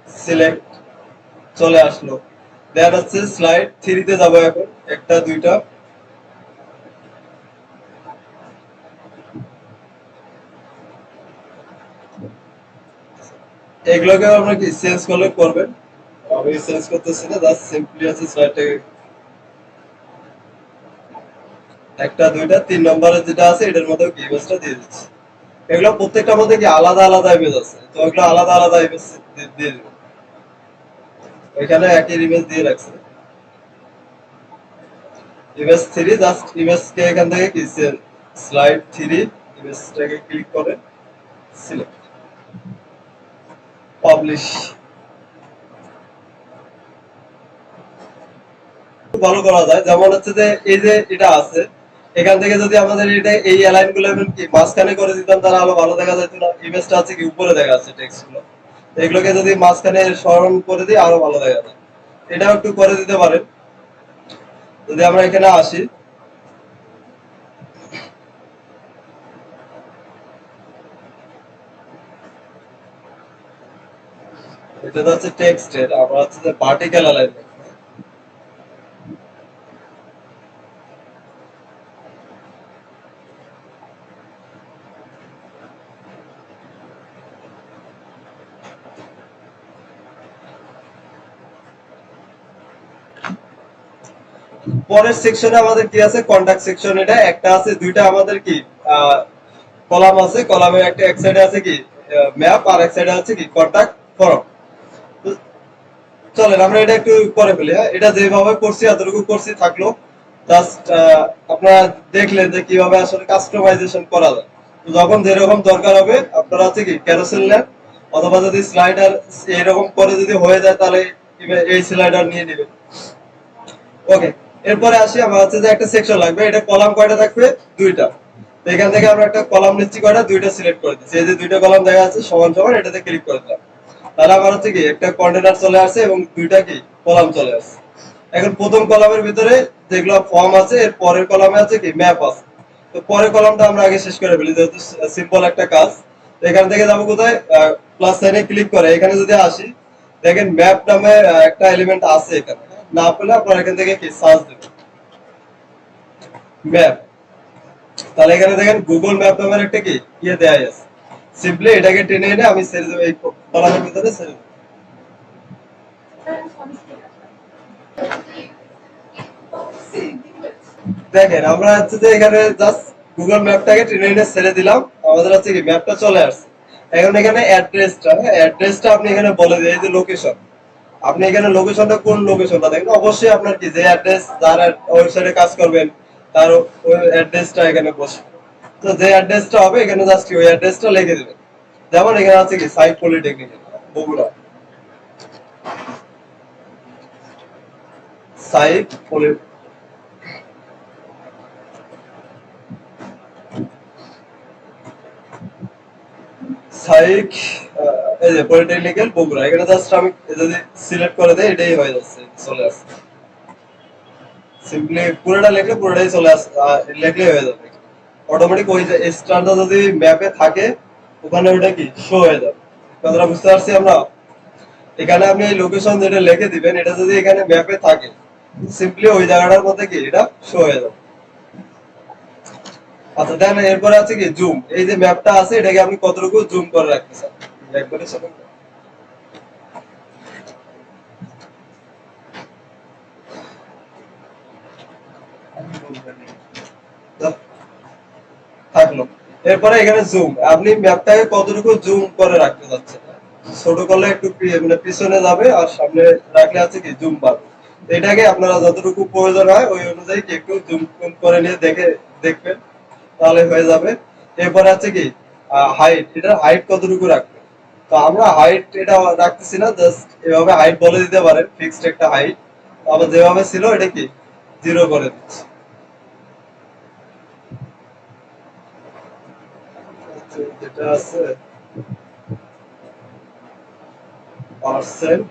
সিলেক্ট চলে আসলো। দেন হচ্ছে স্লাইড 3 তে যাব, এখন একটা দুইটা এগুলোকে আমরা কি চেঞ্জ করলে করবেন। আমি চেঞ্জ করতেছি না, জাস্ট সিম্পলি আছে স্লাইডটাকে একটা দুইটা 3 নম্বরে যেটা আছে এটার মধ্যে কি ইমেজটা দিয়ে দিচ্ছি। এগুলো প্রত্যেকটার মধ্যে কি আলাদা আলাদা ইমেজ আছে, তো এগুলো আলাদা আলাদা ইমেজ দিয়ে দিব। এখানে একই ইমেজ দিয়ে রাখছে ইমেজ 3, জাস্ট ইমেজকে এখান থেকে কি স্লাইড 3 ইমেজটাকে ক্লিক করে সিলেক্ট পাবলিশ। ভালো করা যায়, যেমন হচ্ছে যে এই যে এটা আছে, এখান থেকে যদি আমাদের এটা এই অ্যালাইন গুলো কি মাঝখানে করে দিতাম তাহলে আরো ভালো দেখা যেত না। ইমেজটা আছে কি উপরে দেখা যাচ্ছে টেক্সট গুলো, এগুলোকে যদি মাঝখানে সরণ করে দিই আরো ভালো দেখা যায়। এটাও একটু করে দিতে পারেন। যদি আমরা এখানে আসি, এটা হচ্ছে টেক্সটের, আমরা হচ্ছে যে ভার্টিক্যাল অ্যালাইন। পরের সেকশনে আমাদের কি আছে, কন্টাক্ট সেকশন। এটা একটা আছে, দুইটা আমাদের কি কলাম আছে, কলামের একটা এক সাইডে আছে কি ম্যাপ, আর এক সাইডে আছে কি কন্টাক্ট ফর্ম। চলেন আমরা এটা একটু করে ফেলি। হ্যাঁ, এটা যেভাবে করছি এতটুকু করছি থাকলো। জাস্ট আপনারা দেখলেন যে কিভাবে আসলে কাস্টমাইজেশন করা যায়। তো যখন যেরকম দরকার হবে আপনারা হচ্ছে কি ক্যারোসেল নেন, অথবা যদি স্লাইডার এরকম করে যদি হয়ে যায় তাহলে এই স্লাইডার নিয়ে নেবেন। ওকে, এরপরে আসি আমার হচ্ছে যে একটা সেকশন লাগবে। এটা কলাম কয়টা থাকবে, দুইটা। তো এখান থেকে আমরা একটা কলাম নিচ্ছি কয়টা, দুইটা সিলেক্ট করে দিচ্ছি। এই যে দুইটা কলাম দেখা যাচ্ছে সমান সমান, এটাতে ক্লিক করে দিলাম। তাহলে আমার হচ্ছে কি একটা কন্টেনার চলে আসছে এবং দুইটা কি কলাম চলে আসছে। এখন প্রথম কলামের ভিতরে যেগুলো ফর্ম আছে, এর পরের কলামে আছে কি ম্যাপ আছে। তো পরের কলামটা আমরা আগে শেষ করে ফেলি, যেহেতু সিম্পল একটা কাজ। তো এখান থেকে যাবো কোথায়, প্লাস সাইনে ক্লিক করে এখানে যদি আসি, দেখেন ম্যাপ নামে একটা এলিমেন্ট আছে এখানে। না পেলে আপনার এখান থেকে কি সার্চ দেবেন ম্যাপ। তাহলে এখানে দেখেন গুগল ম্যাপ নামের একটা কি ইয়ে দেয়া আছে। সিম্পলি এটাকে টেনে এনে আমি ছেড়ে দেবো এই কলামের ভিতরে ছেড়ে দেবো। দেখেন আমরা হচ্ছে যে এখানে জাস্ট গুগল ম্যাপটাকে টেনে এনে ছেড়ে দিলাম, আমাদের হচ্ছে কি ম্যাপটা চলে আসছে। এখন এখানে অ্যাড্রেসটা আপনি এখানে বলে দিন, এই যে লোকেশন। আপনি এখানে লোকেশনটা কোন লোকেশনটা দেখেন, অবশ্যই আপনার কি যে অ্যাড্রেস যার ওয়েবসাইটে কাজ করবেন তার ওই অ্যাড্রেসটা এখানে বসবে। তো যে অ্যাড্রেসটা হবে এখানে জাস্ট ওই অ্যাড্রেসটা লিখে দিবেন। যেমন এখানে আছে কি সাইট পলিটেকনিক বগুড়া, সাইট পলি সাইক এই যে পলিটেকনিক্যাল বগুড়া, এখানে জাস্ট আমি যদি সিলেক্ট করে দেই এটাই হয়ে যাচ্ছে, চলে আসছে। সিম্পলি পুরোটা লিখলে পুরোটাই চলে আসছে, লিখলেই হয়ে যাবে অটোমেটিক। ওই যে স্টারটা যদি ম্যাপে থাকে ওখানে ওটা কি শো হয়ে যাবে। কথাটা বুঝতে পারছি আমরা? এখানে আপনি এই লোকেশন যেটা লিখে দিবেন, এটা যদি এখানে ম্যাপে থাকে, সিম্পলি ওই জায়গাটার মধ্যে কি এটা শো হয়ে যাবে। আচ্ছা দেন এরপরে আছে কি জুম। এই যে ম্যাপটা আছে এটাকে আপনি কতটুকু জুম করে রাখতে চান, একবারে ছোট করে। দাও, থাকলো। এরপরে এখানে জুম, আপনি ম্যাপটাকে কতটুকু জুম করে রাখতে চাচ্ছেন। ছোট করলে একটু মানে পিছনে যাবে, আর সামনে রাখলে আছে কি জুম বাড়বে। এটাকে আপনারা যতটুকু প্রয়োজন হয় ওই অনুযায়ী কি একটু জুম করে নিয়ে দেখবেন, তাহলে হয়ে যাবে। এরপরে আছে কি হাইট, এটা হাইট কতটুকু রাখবে। তো আমরা হাইট এটা রাখতেছি না, জাস্ট এভাবে হাইট বলে দিতে পারেন, ফিক্সড একটা হাইট। আবার যেভাবে ছিল এটা কি জিরো করে দিচ্ছি। যেটা আছে পার্সেন্ট,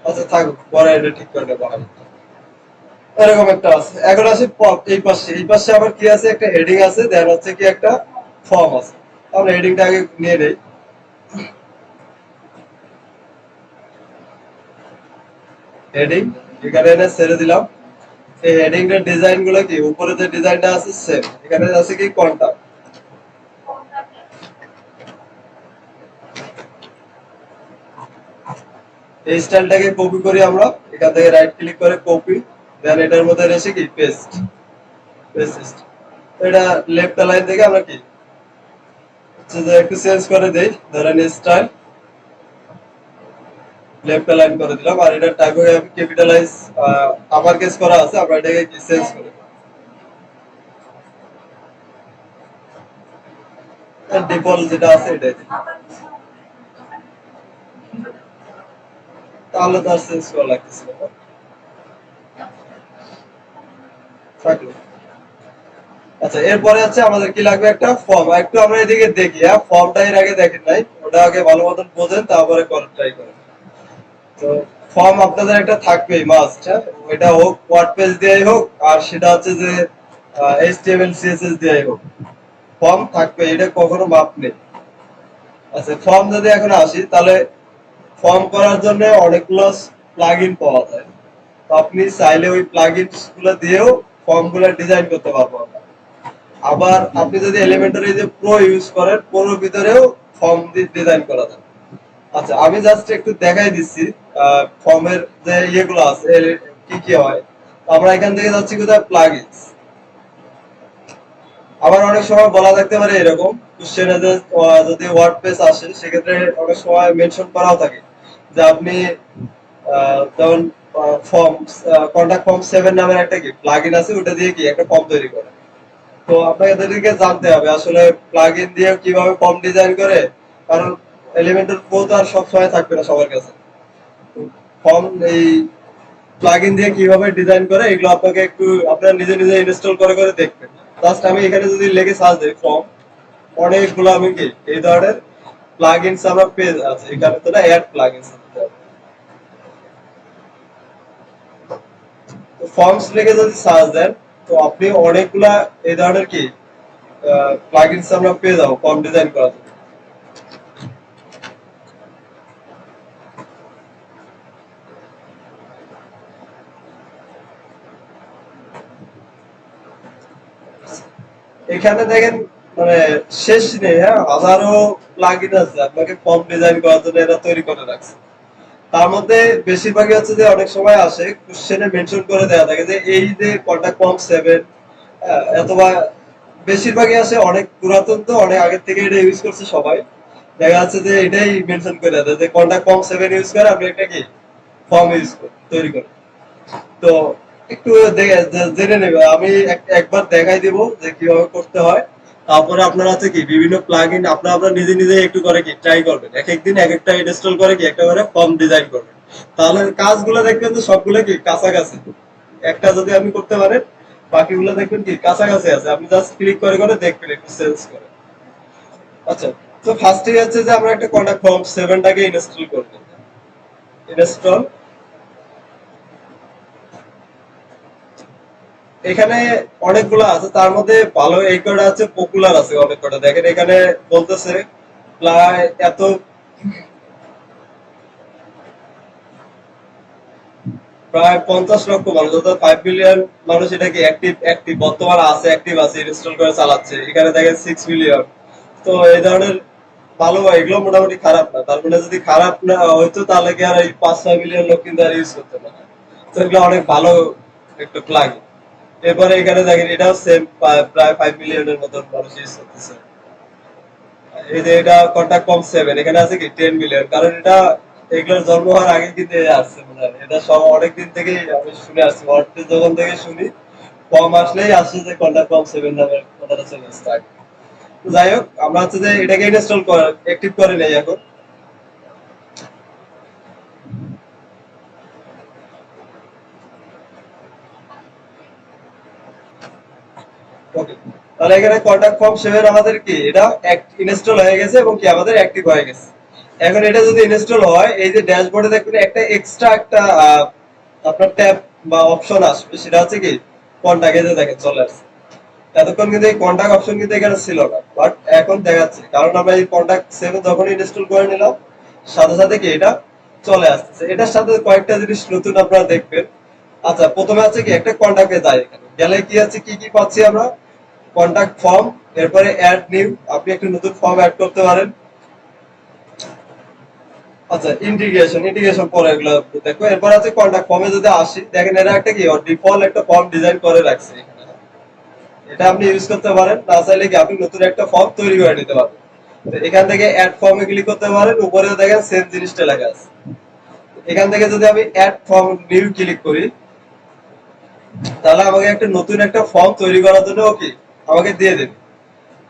আচ্ছা থাকুক, পরে এটা ঠিক করে নেবো। এরকম একটা আছে। এখন আছে এই পাশে আবার কি আছে, একটা হেডিং আছে, দেন হচ্ছে কি একটা ফর্ম আছে। আমরা হেডিংটা আগে নিয়ে নেই। হেডিং এখানে এনে ছেড়ে দিলাম। এই হেডিং এর ডিজাইন গুলো কি, উপরে যে ডিজাইনটা আছে সেম, এখানে আছে কি কন্টাক্ট। এই স্টাইলটাকে কপি করি আমরা, এখান থেকে রাইট ক্লিক করে কপি, দেন এটার মধ্যে এসে কি পেস্ট। পেস্ট এটা লেফট লাইন থেকে আমরা কি একটু চেঞ্জ করে দেই, ধরেন স্টাইল লেফট লাইন করে দিলাম। আর এটা টাইপোগ্রাফি ক্যাপিটালাইজ আপার কেস করা আছে, আমরা এটাকে কি চেঞ্জ করে ডিফল্ট যেটা আছে এটাই দিই। তাহলে তো আর চেঞ্জ করা লাগতেছে না, থাকলো। আচ্ছা এরপরে হচ্ছে আমাদের কি লাগবে, একটা ফর্ম। একটু আমরা এদিকে দেখি, হ্যাঁ ফর্মটা এর আগে দেখেন নাই, ওটা আগে ভালো মতন বোঝেন, তারপরে করার ট্রাই করেন। তো ফর্ম আপনাদের একটা থাকবেই মাস্ট, হ্যাঁ, ওইটা হোক ওয়ার্ড পেজ দিয়েই হোক, আর সেটা হচ্ছে যে এইচটিএমএল সিএসএস দিয়েই হোক, ফর্ম থাকবে, এটা কখনো মাপ নেই। আচ্ছা ফর্ম যদি এখন আসি, তাহলে ফর্ম করার জন্য অনেকগুলো প্লাগইন পাওয়া যায়। তো আপনি চাইলে ওই প্লাগইনস গুলো দিয়েও ফর্ম গুলো ডিজাইন করতে পারবো আমরা। আবার আপনি যদি এলিমেন্টারি যে প্রো ইউজ করেন, প্রোর ভিতরেও ফর্ম ডিজাইন করা যায়। আচ্ছা আমি জাস্ট একটু দেখাই দিচ্ছি ফর্মের যে ইয়েগুলো আছে কি কি হয়। আমরা এখান থেকে যাচ্ছি কোথায়, প্লাগইনস। আবার অনেক সময় বলা থাকতে পারে এরকম কোশ্চেনে যে যদি ওয়ার্ড পেজ আসে, সেক্ষেত্রে অনেক সময় মেনশন করাও থাকে যে আপনি যেমন ফর্ম কন্টাক্ট ফর্ম 7 নামের একটা কি প্লাগইন আছে, ওটা দিয়ে কি একটা ফর্ম তৈরি করে। তো আপনাদেরকে জানতে হবে আসলে প্লাগইন দিয়ে কিভাবে ফর্ম ডিজাইন করে, কারণ এলিমেন্টর প্রো তো আর সব সময় থাকবে না সবার কাছে। ফর্ম এই প্লাগইন দিয়ে কিভাবে ডিজাইন করে, এগুলো আপনাকে একটু আপনারা নিজে নিজে ইনস্টল করে করে দেখবেন। জাস্ট আমি এখানে যদি লেগে সার্চ দিই ফর্ম, অনেকগুলো আমি কি এই ধরনের প্লাগইনস আমরা পেয়ে আছে। এখানে তো না অ্যাড প্লাগইনস, তো ফর্মস লিখে যদি সার্চ দেন, তো আপনি অনেকগুলা এই ধরনের কি প্লাগইনস আমরা পেয়ে যাবো ফর্ম ডিজাইন করার জন্য। এখানে দেখেন মানে শেষ নেই, হ্যাঁ, হাজারো প্লাগইন আছে আপনাকে ফর্ম ডিজাইন করার জন্য এরা তৈরি করে রাখছে। তার মধ্যে বেশিরভাগই হচ্ছে যে অনেক সময় আসে কোশ্চেনে মেনশন করে দেওয়া থাকে যে এই যে কন্টাক্ট ফর্ম 7, অথবা বেশিরভাগই আসে অনেক পুরাতন, তো অনেক আগের থেকে এটা ইউজ করছে সবাই। দেখা যাচ্ছে যে এটাই মেনশন করে দেয় যে কন্টাক্ট ফর্ম 7 ইউজ করে আপনি একটা কি ফর্ম তৈরি করেন। তো একটু জেনে নেবে, আমি একবার দেখাই দিব যে কিভাবে করতে হয়। তারপরে আপনারা হচ্ছে কি বিভিন্ন প্লাগইন আপনারা নিজে নিজে একটু করে কি ট্রাই করবেন, এক একদিন এক একটা ইনস্টল করে কি একটা করে ফর্ম ডিজাইন করবেন। তাহলে কাজগুলো দেখবেন যে সবগুলো কি কাছাকাছি। একটা যদি আপনি করতে পারেন, বাকিগুলো দেখবেন কি কাছাকাছি আছে, আপনি জাস্ট ক্লিক করে করে দেখবেন একটু সেন্স করে। আচ্ছা, তো ফার্স্টে হচ্ছে যে আমরা একটা কন্টাক্ট ফর্ম 7টাকে ইনস্টল করব। ইনস্টল এখানে অনেকগুলো আছে, তার মধ্যে ভালো এই কটা আছে, পপুলার আছে অনেক কটা। দেখেন এখানে বলতেছে প্রায় এত প্রায় 50 লক্ষ মানুষ, অর্থাৎ 5 মিলিয়ন মানুষ এটাকে অ্যাক্টিভ অ্যাক্টিভ বর্তমানে আছে, অ্যাক্টিভ আছে, ইনস্টল করে চালাচ্ছে। এখানে দেখেন 6 মিলিয়ন। তো এই ধরনের ভালো, এগুলো মোটামুটি খারাপ না। তার মানে যদি খারাপ না হইতো তাহলে কি আর এই 5-6 মিলিয়ন লোক কিন্তু আর ইউজ করতো না। তো এগুলো অনেক ভালো একটা প্লাগ। এরপরে এখানে দেখেন এটাও সেম, প্রায় 5 মিলিয়নের মতো মানুষ ইউজ করতেছে। এই যে এটা কন্টাক্ট কম 7, এখানে আছে কি 10 মিলিয়ন, কারণ এটা এগুলোর জন্ম হওয়ার আগে কিন্তু এ আসছে মনে হয়। এটা সব অনেকদিন থেকেই আমি শুনে আসছি, ওয়ার্ডে যখন থেকে শুনি কম আসলেই আসছে যে কন্টাক্ট কম 7 নামের কথাটা চলে আসছে আগে। তো যাই হোক, আমরা হচ্ছে যে এটাকে ইনস্টল করে অ্যাক্টিভ করে নেই এখন। ওকে, তাহলে এখানে কন্টাক্ট ফর্ম 7 আমাদের কি এটা ইনস্টল হয়ে গেছে এবং কি আমাদের অ্যাক্টিভ হয়ে গেছে। এখন এটা যদি ইনস্টল হয়, এই যে ড্যাশবোর্ডে দেখবেন একটা এক্সট্রা একটা আপনার ট্যাব বা অপশন আসবে, সেটা হচ্ছে কি কন্টাক্ট। এই যে দেখেন চলে আসছে। এতক্ষণ কিন্তু এই কন্টাক্ট অপশন কিন্তু এখানে ছিল না, বাট এখন দেখাচ্ছে, কারণ আমরা এই কন্টাক্ট 7 যখন ইনস্টল করে নিলাম সাথে সাথে কি এটা চলে আসছে। এটার সাথে কয়েকটা জিনিস নতুন আপনারা দেখবেন। আচ্ছা, প্রথমে আছে কি একটা কন্টাক্টে যাই, এখানে গেলে কি আছে, কি কি পাচ্ছি আমরা? কন্টাক্ট ফর্ম, এরপরে অ্যাড নিউ, আপনি একটা নতুন ফর্ম অ্যাড করতে পারেন। আচ্ছা, ইন্টিগ্রেশন ইন্টিগ্রেশন পরে এগুলো দেখো। এরপর আছে কন্টাক্ট ফর্মে যদি আসি, দেখেন এরা একটা কি ডিফল্ট একটা ফর্ম ডিজাইন করে রাখছে এখানে। এটা আপনি ইউজ করতে পারেন, না চাইলে কি আপনি নতুন একটা ফর্ম তৈরি করে নিতে পারেন। তো এখান থেকে অ্যাড ফর্মে ক্লিক করতে পারেন, উপরে দেখেন সেম জিনিসটা লেখা আছে। এখান থেকে যদি আমি অ্যাড ফর্ম নিউ ক্লিক করি, তাহলে আমাকে একটা নতুন একটা ফর্ম তৈরি করার জন্য ওকে আমাকে দিয়ে দেবে।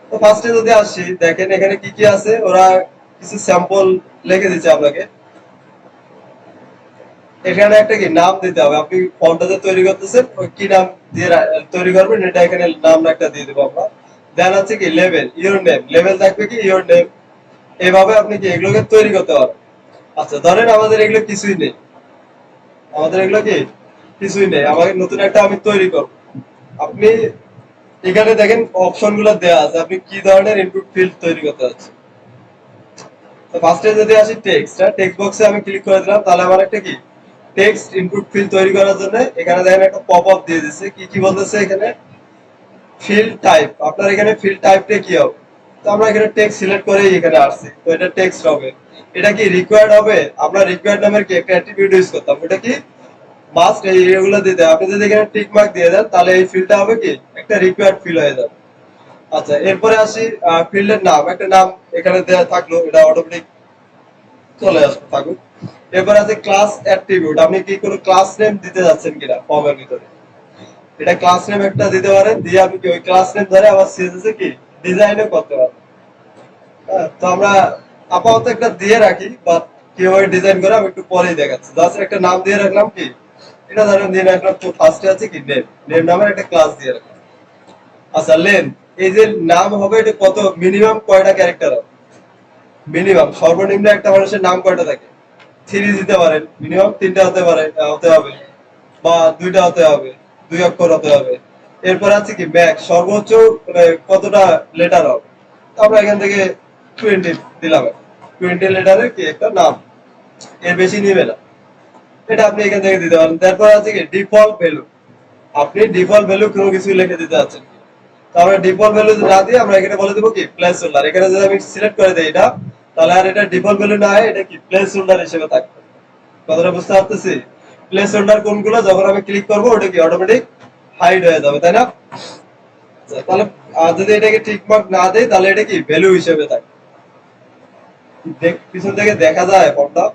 তো ফার্স্টে যদি আসি, দেখেন এখানে কি কি আছে, ওরা কিছু স্যাম্পল লিখে দিচ্ছে আপনাকে। এখানে একটা কি নাম দিতে হবে, আপনি ফর্মটা যে তৈরি করতেছেন ওই কি নাম দিয়ে তৈরি করবেন, এটা এখানে নাম একটা দিয়ে দেবো আমরা। দেন হচ্ছে কি লেভেল, ইওর নেম, লেভেল থাকবে কি ইওর নেম। এভাবে আপনি কি এগুলোকে তৈরি করতে পারবেন। আচ্ছা, ধরেন আমাদের এগুলো কিছুই নেই, আমাদের এগুলো কি কিছুই নেই, আমাকে নতুন একটা আমি তৈরি করব। আপনি এখানে দেখেন অপশন গুলো দেওয়া আছে, আপনি কি ধরনের ইনপুট ফিল্ড তৈরি করতে চাচ্ছেন। তো ফার্স্টে যদি আসি টেক্সট, টেক্সট বক্সে আমি ক্লিক করে দিলাম, তাহলে আমার একটা কি টেক্সট ইনপুট ফিল্ড তৈরি করার জন্য এখানে দেখেন একটা পপ আপ দিয়ে দিচ্ছে। কি কি বলতেছে এখানে? ফিল্ড টাইপ, আপনার এখানে ফিল্ড টাইপটা কি হবে? তো আমরা এখানে টেক্সট সিলেক্ট করেই এখানে আসছি, তো এটা টেক্সট হবে। এটা কি রিকোয়ার্ড হবে? আমরা রিকোয়ার্ড নামের কি একটা অ্যাট্রিবিউট ইউজ করতাম, এটা কি মাস্ট এইগুলো দিতে। আপনি যদি এখানে টিক মার্ক দিয়ে দেন, তাহলে এই ফিল্ডটা হবে কি একটা রিকোয়ার্ড ফিল হয়ে যাবে। আচ্ছা, এরপরে আসি ফিল্ডের নাম, একটা নাম এখানে দেওয়া থাকলো, এটা অটোমেটিক চলে আসবে থাকুক। এরপর আছে ক্লাস অ্যাট্রিবিউট, আপনি কি কোনো ক্লাস নেম দিতে যাচ্ছেন কিনা ফর্মের ভিতরে, এটা ক্লাস নেম একটা দিতে পারেন। দিয়ে আপনি কি ওই ক্লাস নেম ধরে আবার সিএসএস এ কি ডিজাইনও করতে পারেন। হ্যাঁ, তো আমরা আপাতত একটা দিয়ে রাখি, বা কিভাবে ডিজাইন করে আমি একটু পরেই দেখাচ্ছি। জাস্ট একটা নাম দিয়ে রাখলাম, কি এটা ধরেন দিয়ে রাখলাম, তো ফার্স্টে আছে কি নেম, নেম নামের একটা ক্লাস দিয়ে রাখলাম। আচ্ছা, লেন, এই যে নাম হবে এটা কত, মিনিমাম কয়টা ক্যারেক্টার হবে? মিনিমাম সর্বনিম্ন একটা মানুষের নাম কয়টা থাকে? 3 দিতে পারেন, মিনিমাম 3টা হতে পারে, হতে হবে, বা 2টা হতে হবে, 2 অক্ষর হতে হবে। এরপর আছে কি ম্যাক্স, সর্বোচ্চ মানে কতটা লেটার হবে? তো আমরা এখান থেকে 20 দিলাম, 20 লেটারের কি একটা নাম, এর বেশি নিবে না। এটা আপনি এখান থেকে দিতে পারেন। তারপর আছে কি ডিফল্ট ভ্যালু, আপনি ডিফল্ট ভ্যালু কোনো কিছু লিখে দিতে যাচ্ছেন। তো আমরা ডিফল্ট ভ্যালু না দিয়ে আমরা এখানে বলে দেবো কি প্লেস হোল্ডার। এখানে যদি আমি সিলেক্ট করে দিই এটা, তাহলে আর এটা ডিফল্ট ভ্যালু না হয়, এটা কি প্লেস হোল্ডার হিসেবে থাকবে। কথাটা বুঝতে পারতেছি? প্লেস হোল্ডার কোনগুলো, যখন আমি ক্লিক করবো ওটা কি অটোমেটিক হাইড হয়ে যাবে, তাই না? আচ্ছা, তাহলে যদি এটাকে টিক মার্ক না দেই, তাহলে এটা কি ভ্যালু হিসেবে থাকে। পিছন থেকে দেখা যায় ফর্মটা।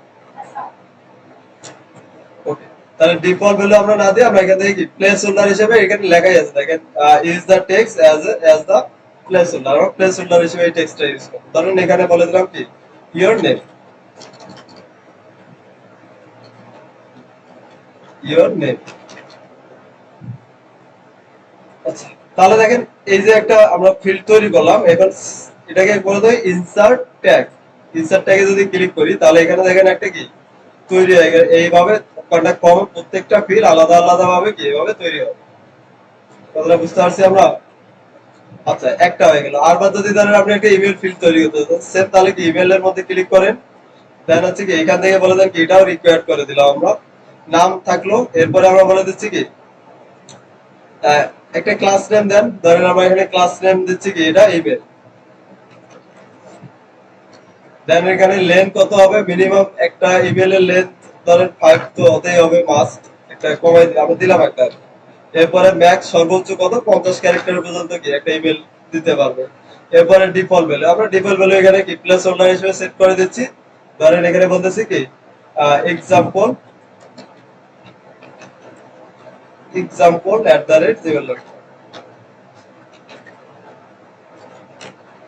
ওকে, তাহলে ডিফল্ট ভ্যালু আমরা না দিই, আমরা এখান থেকে কি প্লেস হোল্ডার হিসেবে এখানে লেখাই আছে, দেখেন use the text as the placeholder. আমরা প্লেস হোল্ডার হিসেবে এই টেক্সটটা ইউজ করব। ধরুন এখানে বলে দিলাম কি ইওর নেম, ইওর নেম। আচ্ছা, তাহলে দেখেন এই যে একটা আমরা ফিল্ড তৈরি করলাম, এখন এটাকে বলে দেয় ইনসার্ট ট্যাগ। ইনসার্ট ট্যাগে যদি ক্লিক করি, তাহলে এখানে দেখেন একটা কি তৈরি হয়ে গেল। এইভাবে কন্টাক্ট ফর্মের প্রত্যেকটা ফিল্ড আলাদা আলাদা ভাবে কি এভাবে তৈরি হবে। কথাটা বুঝতে পারছি আমরা? আচ্ছা, একটা হয়ে গেল। আর বাদ যদি ধরেন আপনি একটা ইমেল ফিল্ড তৈরি করতে চাচ্ছেন, তাহলে কি ইমেলের মধ্যে ক্লিক করেন, দেন হচ্ছে কি এখান থেকে বলে দেন কি এটাও রিকোয়ার্ড করে দিলাম আমরা, নাম থাকলো। এরপরে আমরা বলে দিচ্ছি কি আহ, একটা ক্লাস নেম দেন, ধরেন আমরা এখানে ক্লাস নেম দিচ্ছি কি এটা ইমেল। দেন এখানে লেন্থ কত হবে, মিনিমাম একটা ইমেলের লেন্থ ধরেন 5 তো হতেই হবে মাস্ট, একটা কমাই আমরা দিলাম একটা। এরপরে ম্যাক্স সর্বোচ্চ কত, 50 ক্যারেক্টার পর্যন্ত কি একটা ইমেল দিতে পারবে। এরপরে ডিফল্ট ভ্যালু, আমরা ডিফল্ট ভ্যালু এখানে কি প্লেস হোল্ডার হিসেবে সেট করে দিচ্ছি। ধরেন এখানে বলতেছি কি এক্সাম্পল @gmail.com,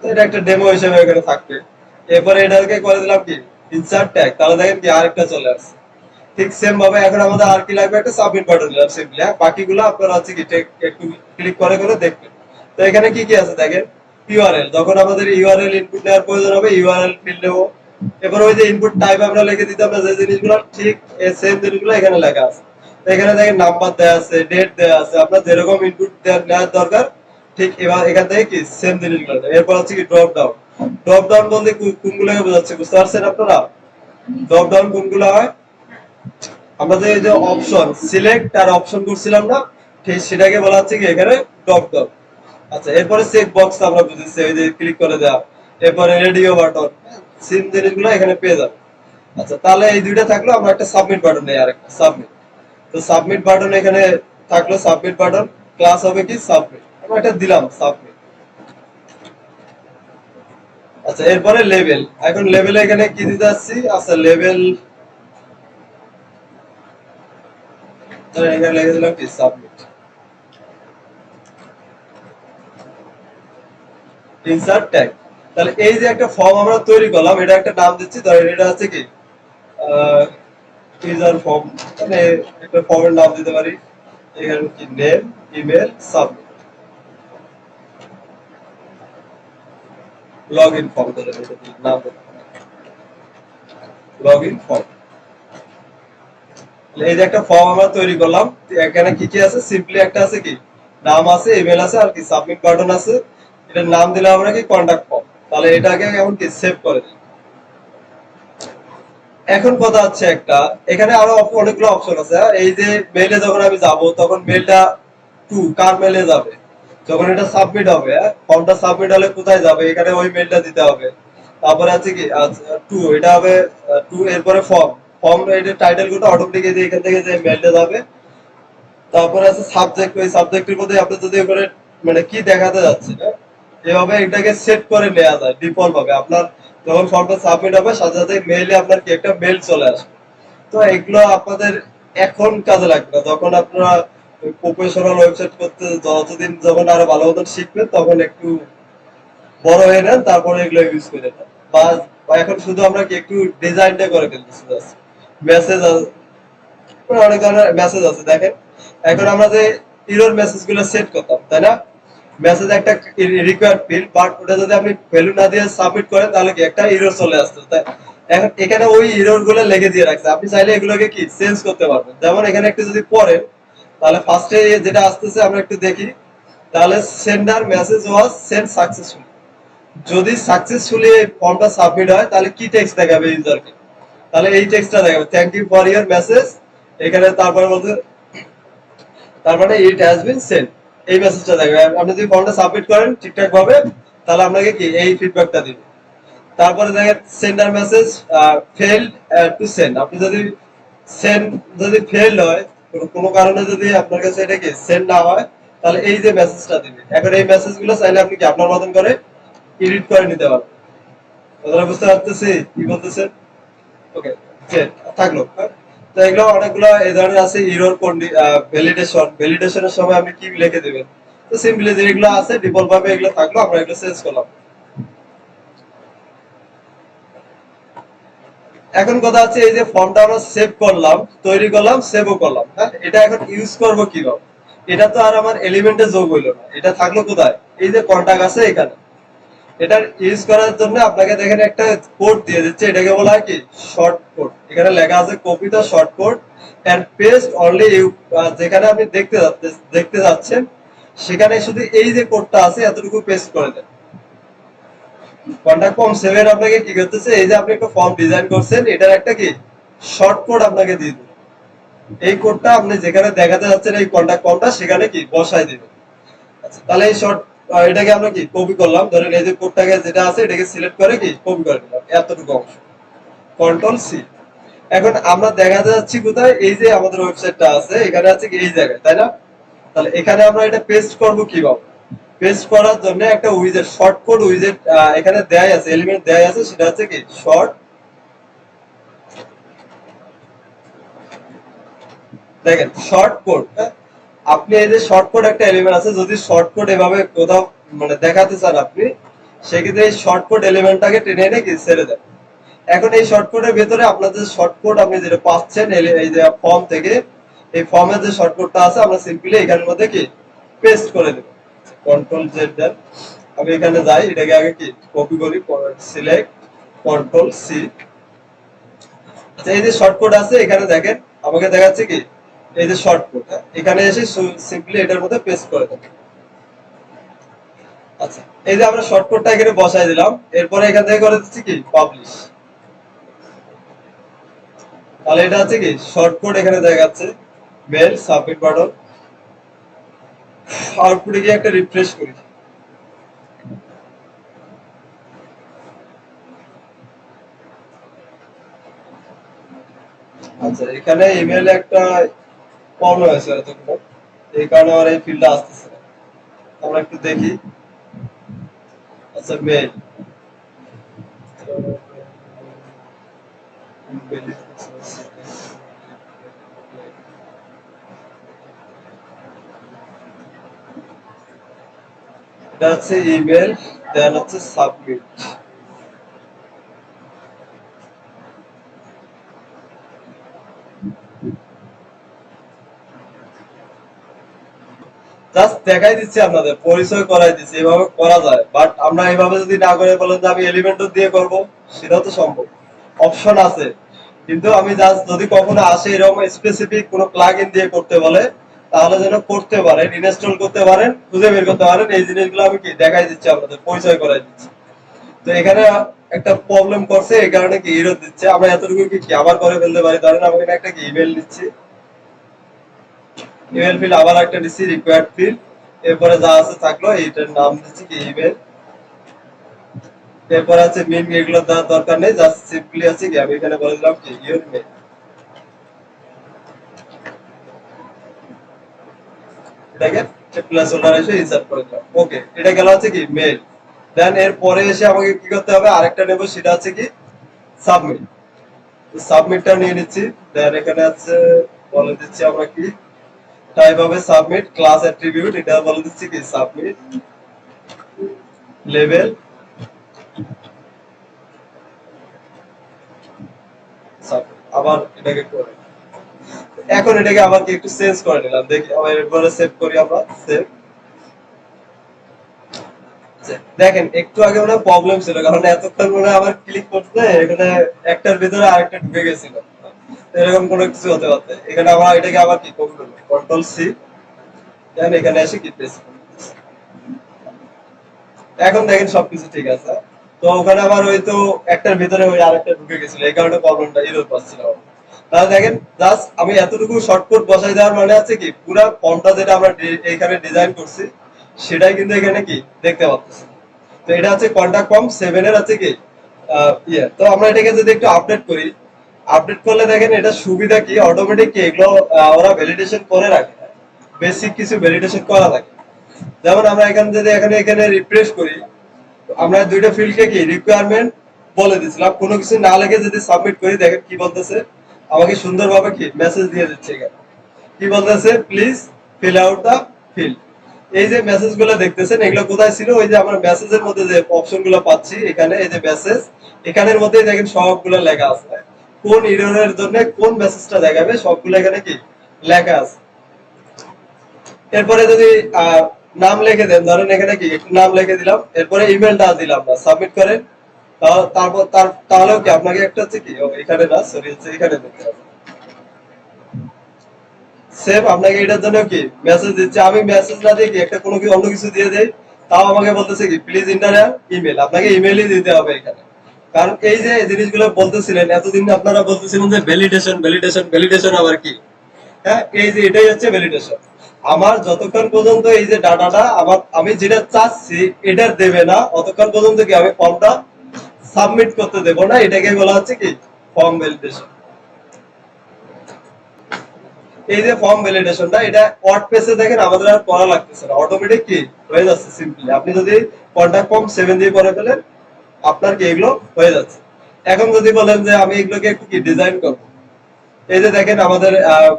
এটা একটা ডেমো হিসেবে এখানে থাকবে। এরপরে এটাকে করে দিলাম কি ইনসার্ট ট্যাগ, তাহলে দেখেন কি আরেকটা চলে আসছে। ঠিক সেম ভাবে এখন আমাদের আর কি লাগবে, একটা সাবমিট বাটন দিলাম সিম্পলি। বাকিগুলো আপনারা হচ্ছে কি একটু ক্লিক করে করে দেখবেন। তো এখানে কি কি আছে দেখেন, ইউআরএল, যখন আমাদের ইউআরএল ইনপুট নেওয়ার প্রয়োজন হবে ইউআরএল ফিল্ড নেব। এবার ওই যে ইনপুট টাইপ আমরা লিখে দিতে আমরা যে জিনিসগুলো ঠিক সেম জিনিসগুলো এখানে লেখা আছে। তো এখানে দেখেন নাম্বার দেওয়া আছে, ডেট দেওয়া আছে, আপনার যেরকম ইনপুট নেওয়ার দরকার ঠিক এবার এখান থেকে কি সেম জিনিসগুলো দেয়। এরপর হচ্ছে কি ড্রপ ডাউন। ড্রপ ডাউন বলতে কোনগুলোকে বোঝাচ্ছে বুঝতে পারছেন আপনারা? ড্রপ ডাউন কোনগুলো হয়, আমরা যে অপশন সিলেক্ট আর অপশন করছিলাম না, ঠিক সেটাকে বলা হচ্ছে কি এখানে ড্রপ ডাউন। আচ্ছা, এরপরে চেক বক্স আমরা বুঝেছি, ওই যে ক্লিক করে দেওয়া। এরপরে রেডিও বাটন, সিম জিনিসগুলো এখানে পেয়ে যাবে। আচ্ছা, তাহলে এই দুইটা থাকলো, আমরা একটা সাবমিট বাটন নেই, আরেকটা সাবমিট। তো সাবমিট বাটন এখানে থাকলো, সাবমিট বাটন ক্লাস হবে কি সাবমিট, আমরা এটা দিলাম সাবমিট। আচ্ছা, এরপরে লেভেল, এখন লেভেলে এখানে কি দিতে যাচ্ছি, আচ্ছা লেভেল এখানে লিখে দিলাম কি সাবমিট। ইনসার্ট ট্যাগ, তাহলে এই যে একটা ফর্ম আমরা তৈরি করলাম, এটা একটা নাম দিচ্ছি, ধরেন এটা হচ্ছে কি টিজার ফর্ম, মানে একটা ফর্মের নাম দিতে পারি। এখানে কি name, email, submit, log in form ধরে নাম লগ ইন ফর্ম। এই যে একটা ফর্ম আমরা তৈরি করলাম, এখানে কি কি আছে, সিম্পলি একটা আছে কি নাম আছে, ইমেল আছে, আর কি সাবমিট বাটন আছে। এটার নাম দিলাম আমরা কি কন্টাক্ট ফর্ম। তাহলে এটাকে এমন কি সেভ করে দিই। এখন কথা হচ্ছে একটা, এখানে আরো অনেকগুলো অপশন আছে। এই যে মেইলে যখন আমি যাব, তখন মেইলটা টু কার মেইলে যাবে, যখন এটা সাবমিট হবে, ফর্মটা সাবমিট হলে কোথায় যাবে, এখানে ওই মেইলটা দিতে হবে। তারপরে আছে কি টু, এটা হবে টু, এরপরে ফর্ম, ফর্ম এটা টাইটেল গুলো অটোমেটিক এখান থেকে যে মেইলটা যাবে। তারপরে আছে সাবজেক্ট, ওই সাবজেক্টের মধ্যে আপনি যদি এখানে মানে কি দেখাতে যাচ্ছে, এভাবে এটাকে সেট করে নেওয়া যায় ডিফল্ট ভাবে। আপনার যখন ফর্মটা সাবমিট হবে সাথে সাথে মেইলে আপনার কি একটা মেইল চলে আসবে। তো এগুলো আপনাদের এখন কাজে লাগবে না, যখন আপনারা প্রফেশনাল ওয়েবসাইট করতে যতদিন যখন আরো ভালো মতন শিখবেন, তখন একটু বড় হয়ে নেন, তারপরে এগুলো ইউজ করে নেন। বা বা এখন শুধু আমরা কি একটু ডিজাইনটা করে ফেলতেছি, মেসেজ অনেক ধরনের মেসেজ আছে দেখেন। এখন আমরা যে ইরর মেসেজ গুলো সেট করতাম, তাই না, মেসেজ একটা রিকোয়ার্ড ফিল্ড, বাট ওটা যদি আপনি ভ্যালু না দিয়ে সাবমিট করেন তাহলে কি একটা ইরর চলে আসতো। তাই এখন এখানে ওই ইরর গুলো লিখে দিয়ে রাখছে, আপনি চাইলে এগুলোকে কি চেঞ্জ করতে পারবেন। যেমন এখানে একটু যদি পড়েন, তাহলে ফার্স্টে যেটা আসতেছে আমরা একটু দেখি, তাহলে সেন্ডার মেসেজ ওয়াজ সেন্ড সাকসেসফুলি। যদি সাকসেসফুলি এই ফর্মটা সাবমিট হয় তাহলে কি টেক্সট দেখাবে ইউজারকে, তাহলে এই টেক্সটটা দেখাবে thank you for your message. এখানে তারপরে বলতে, তার মানে ইট হ্যাজ বিন সেন্ড, এই মেসেজটা দেখাবে। আপনি যদি ফর্মটা সাবমিট করেন ঠিকঠাক ভাবে, তাহলে আপনাকে কি এই ফিডব্যাকটা দিবে। তারপরে দেখেন sender message field to send, আপনি যদি সেন্ড যদি ফেইল্ড হয়, কোনো কারণে যদি আপনার কাছে এটা কি সেন্ড না হয়, তাহলে এই যে মেসেজটা দিবে। এখন এই মেসেজগুলো চাইলে আপনি কি আপনার মতন করে এডিট করে নিতে পারবেন। কথাটা বুঝতে পারতেছি কি বলতেছেন? ওকে, থাকলো। তো এগুলো অনেকগুলো এই ধরনের আছে, ইরর ভ্যালিডেশন, ভ্যালিডেশনের সময় আপনি কি লিখে দিবেন। তো সিম্পলি যেগুলো আছে ডিফল্ট ভাবে এগুলো থাকলো, আমরা এগুলো চেঞ্জ করলাম। এখন কথা হচ্ছে এই যে ফর্মটা আমরা সেভ করলাম, তৈরি করলাম, সেভও করলাম, হ্যাঁ, এটা এখন ইউজ করব কিভাবে? এটা তো আর আমার এলিমেন্টে যোগ হইলো না, এটা থাকলো কোথায়, এই যে কন্টাক্ট আছে এখানে। এটা ইউজ করার জন্য আপনাকে দেখেন একটা কোড দিয়ে দিচ্ছে, এটাকে বলা হয় কি শর্ট কোড। এখানে লেখা আছে copy the short code and paste only you, যেখানে আপনি দেখতে যাচ্ছেন সেখানে শুধু এই যে কোডটা আছে এতটুকু পেস্ট করে দেন। কন্টাক্ট ফর্ম 7 আপনাকে কি করতেছে, এই যে আপনি একটা ফর্ম ডিজাইন করছেন এটার একটা কি শর্ট কোড আপনাকে দিয়ে দিবে। এই কোডটা আপনি যেখানে দেখাতে যাচ্ছেন এই কন্টাক্ট ফর্মটা সেখানে কি বসায় দিবেন। আচ্ছা, তাহলে এই শর্ট এটাকে আমরা কি কপি করলাম, ধরেন এই যে কোডটাকে যেটা আছে এটাকে সিলেক্ট করে কি কপি করে দিলাম এতটুকু অংশ, কন্ট্রোল সি। এখন আমরা দেখাতে যাচ্ছি কোথায়, এই যে আমাদের ওয়েবসাইটটা আছে এখানে আছে কি এই জায়গায়, তাই না? তাহলে এখানে আমরা এটা পেস্ট করব কিভাবে? পেস্ট করার জন্য একটা উইজেট, শর্ট কোড উইজেট এখানে দেয়াই আছে, এলিমেন্ট দেয়াই আছে, সেটা হচ্ছে কি শর্ট। দেখেন শর্ট কোড, আপনি এই যে শর্ট কোড একটা এলিমেন্ট আছে, যদি শর্ট কোড এভাবে কোথাও মানে দেখাতে চান আপনি, সেক্ষেত্রে এই শর্ট কোড এলিমেন্টটাকে টেনে এনে কি ছেড়ে দেন। এখন এই শর্ট কোডের ভেতরে আপনাদের শর্ট কোড আপনি যেটা পাচ্ছেন এই যে ফর্ম থেকে, এই ফর্মের যে শর্ট কোডটা আছে আমরা সিম্পলি এখানের মধ্যে কি পেস্ট করে দেব। কন্ট্রোল জেড দেন, আমি এখানে যাই, এটাকে আগে কি কপি করি, সিলেক্ট কন্ট্রোল সি। আচ্ছা, এই যে শর্ট কোড আছে এখানে দেখেন আমাকে দেখাচ্ছে কি এই যে শর্ট কোড, এখানে এসে সিম্পলি এটার মধ্যে পেস্ট করে দেব। আচ্ছা, এই যে আমরা শর্ট কোডটা এখানে বসাই দিলাম, এরপরে এখান থেকে করে দিচ্ছি কি পাবলিশ। তাহলে এটা আছে কি শর্ট কোড এখানে দেখাচ্ছে, মেল সাবমিট বাটন। আউটপুটে গিয়ে একটা রিফ্রেশ করি। আচ্ছা, এখানে ইমেইলে একটা প্রবলেম হয়েছে এতক্ষণ, এই কারণে আমার এই ফিল্ডটা আসতেছে না। আমরা একটু দেখি। আচ্ছা, মেল এটা হচ্ছে ইমেল, দেন হচ্ছে সাবমিট। জাস্ট দেখাই দিচ্ছি, আপনাদের পরিচয় করাই দিচ্ছি এভাবে করা যায়, বাট আমরা এইভাবে যদি না করে বলেন যে আমি এলিমেন্টও দিয়ে করব, সেটাও তো সম্ভব, অপশন আছে। কিন্তু আমি জাস্ট যদি কখনো আসে এরকম স্পেসিফিক কোনো প্লাগইন দিয়ে করতে বলে, তাহলে যেন করতে পারেন, ইনস্টল করতে পারেন, খুঁজে বের করতে পারেন, এই জিনিসগুলো আমি কি দেখাই দিচ্ছি, আপনাদের পরিচয় করাই দিচ্ছি। তো এখানে একটা প্রবলেম করছে, এই কারণে কি এরর দিচ্ছে। আমরা এতটুকু কি আবার করে ফেলতে পারি, ধরেন আমি এখানে একটা কি ইমেল নিচ্ছি, ইমেল ফিল্ড আবার একটা দিচ্ছি রিকোয়ার্ড ফিল্ড, এরপরে যা আছে থাকলো এইটার নাম দিচ্ছি কি ইমেল, এরপরে আছে মিন, এগুলো দেওয়ার দরকার নেই, জাস্ট সিম্পলি আছে কি আমি এখানে বলে দিলাম কি ইউর মেল। এটাকে প্লাস হোল্ডার এসে ইনসার্ট করে দিলাম, ওকে, এটা গেল হচ্ছে কি মেল। দেন এর পরে এসে আমাকে কি করতে হবে, আরেকটা নেব, সেটা হচ্ছে কি সাবমিট। সাবমিটটা নিয়ে নিচ্ছি, দেন এখানে আছে বলে দিচ্ছি আমরা কি টাইপ হবে সাবমিট, ক্লাস অ্যাট্রিবিউট এটা বলে দিচ্ছি কি সাবমিট, লেভেল সাবমিট, আবার এটাকে করে এখন এটাকে আবার কি একটু চেঞ্জ করে নিলাম, দেখি আবার এরপরে সেভ করি, আমরা সেভ। দেখেন একটু আগে মনে প্রবলেম ছিল, কারণ এতক্ষণ মনে আবার ক্লিক করতে এখানে একটার ভিতরে আরেকটা ঢুকে গেছিল, এরকম কোনো কিছু হতে পারতে। এখানে আবার এটাকে আবার কি কপি করবো, কন্ট্রোল সি, দেন এখানে এসে কি পেস্ট। এখন দেখেন সবকিছু ঠিক আছে। তো ওখানে আবার ওই তো একটার ভিতরে ওই আরেকটা ঢুকে গেছিল, এই কারণে প্রবলেমটা এরর পাচ্ছিলাম। তাহলে দেখেন জাস্ট আমি এতটুকু শর্টকাট বসাই দেওয়ার মানে আছে কি পুরো ফর্মটা যেটা আমরা এখানে ডিজাইন করছি সেটাই কিন্তু এখানে কি দেখতে পাচ্ছি। তো এটা হচ্ছে কন্টাক্ট ফর্ম 7 এর আছে কি ইয়ে। তো আমরা এটাকে যদি একটু আপডেট করি, আপডেট করলে দেখেন এটা সুবিধা কি, অটোমেটিক কি এগুলো ওরা ভ্যালিডেশন করে রাখে, বেসিক কিছু ভ্যালিডেশন করা থাকে। যেমন আমরা এখানে যদি এখানে রিফ্রেশ করি, আমরা দুইটা ফিল্ডকে কি রিকোয়ারমেন্ট বলে দিছিলাম, কোনো কিছু না লিখে যদি সাবমিট করি, দেখেন কি বলতেছে, আমাকে সুন্দরভাবে কি মেসেজ দিয়ে দিচ্ছে। এখানে কি বলতেছে, please fill out the field. এই যে মেসেজ গুলো দেখতেছেন এগুলো কোথায় ছিল, ওই যে আমরা মেসেজের মধ্যে যে অপশন গুলো পাচ্ছি এখানে, এই যে মেসেজ, এখানের মধ্যে দেখেন সবগুলো লেখা আছে, কোন এররের জন্য কোন মেসেজটা দেখাবে সবগুলো এখানে কি লেখা আছে। এরপরে যদি নাম লিখে দেন, ধরেন এখানে কি একটু নাম লিখে দিলাম, এরপরে ইমেলটা দিলাম না, সাবমিট করেন, তারপর তাহলেও কি আপনাকে একটা হচ্ছে কি এখানে না, সরি হচ্ছে এখানে দিতে হবে সেভ আপনাকে এটার জন্য কি মেসেজ দিচ্ছে, আমি মেসেজ না দিয়ে কি একটা কোনো কি অন্য কিছু দিয়ে দেই, তাও আমাকে বলতেছে কি প্লিজ ইন্টার ইমেল, আপনাকে ইমেলই দিতে হবে এখানে। কারণ এই যে জিনিসগুলো বলতেছিলেন এতদিন আপনারা বলতেছিলেন যে ভ্যালিডেশন ভ্যালিডেশন ভ্যালিডেশন আবার কি, হ্যাঁ এই যে এটাই হচ্ছে ভ্যালিডেশন। আমার যতক্ষণ পর্যন্ত এই যে ডাটাটা আমার আমি যেটা চাচ্ছি এটার দেবে না, অতক্ষণ পর্যন্ত কি আমি ফর্মটা সাবমিট করতে দেব না, এটাকে বলা হচ্ছে কি ফর্ম ভ্যালিডেশন। এই যে ফর্ম ভ্যালিডেশনটা এটা ওয়ার্ড পেজে দেখেন আমাদের আর করা লাগতেছে না, অটোমেটিক কি হয়ে যাচ্ছে সিম্পলি। আপনি যদি কন্টাক্ট ফর্ম 7 দিয়ে করে ফেলেন আপনার কি এগুলো হয়ে যাচ্ছে। এখন যদি বলেন যে আমি এগুলোকে একটু কি ডিজাইন করব, এই যে দেখেন আমাদের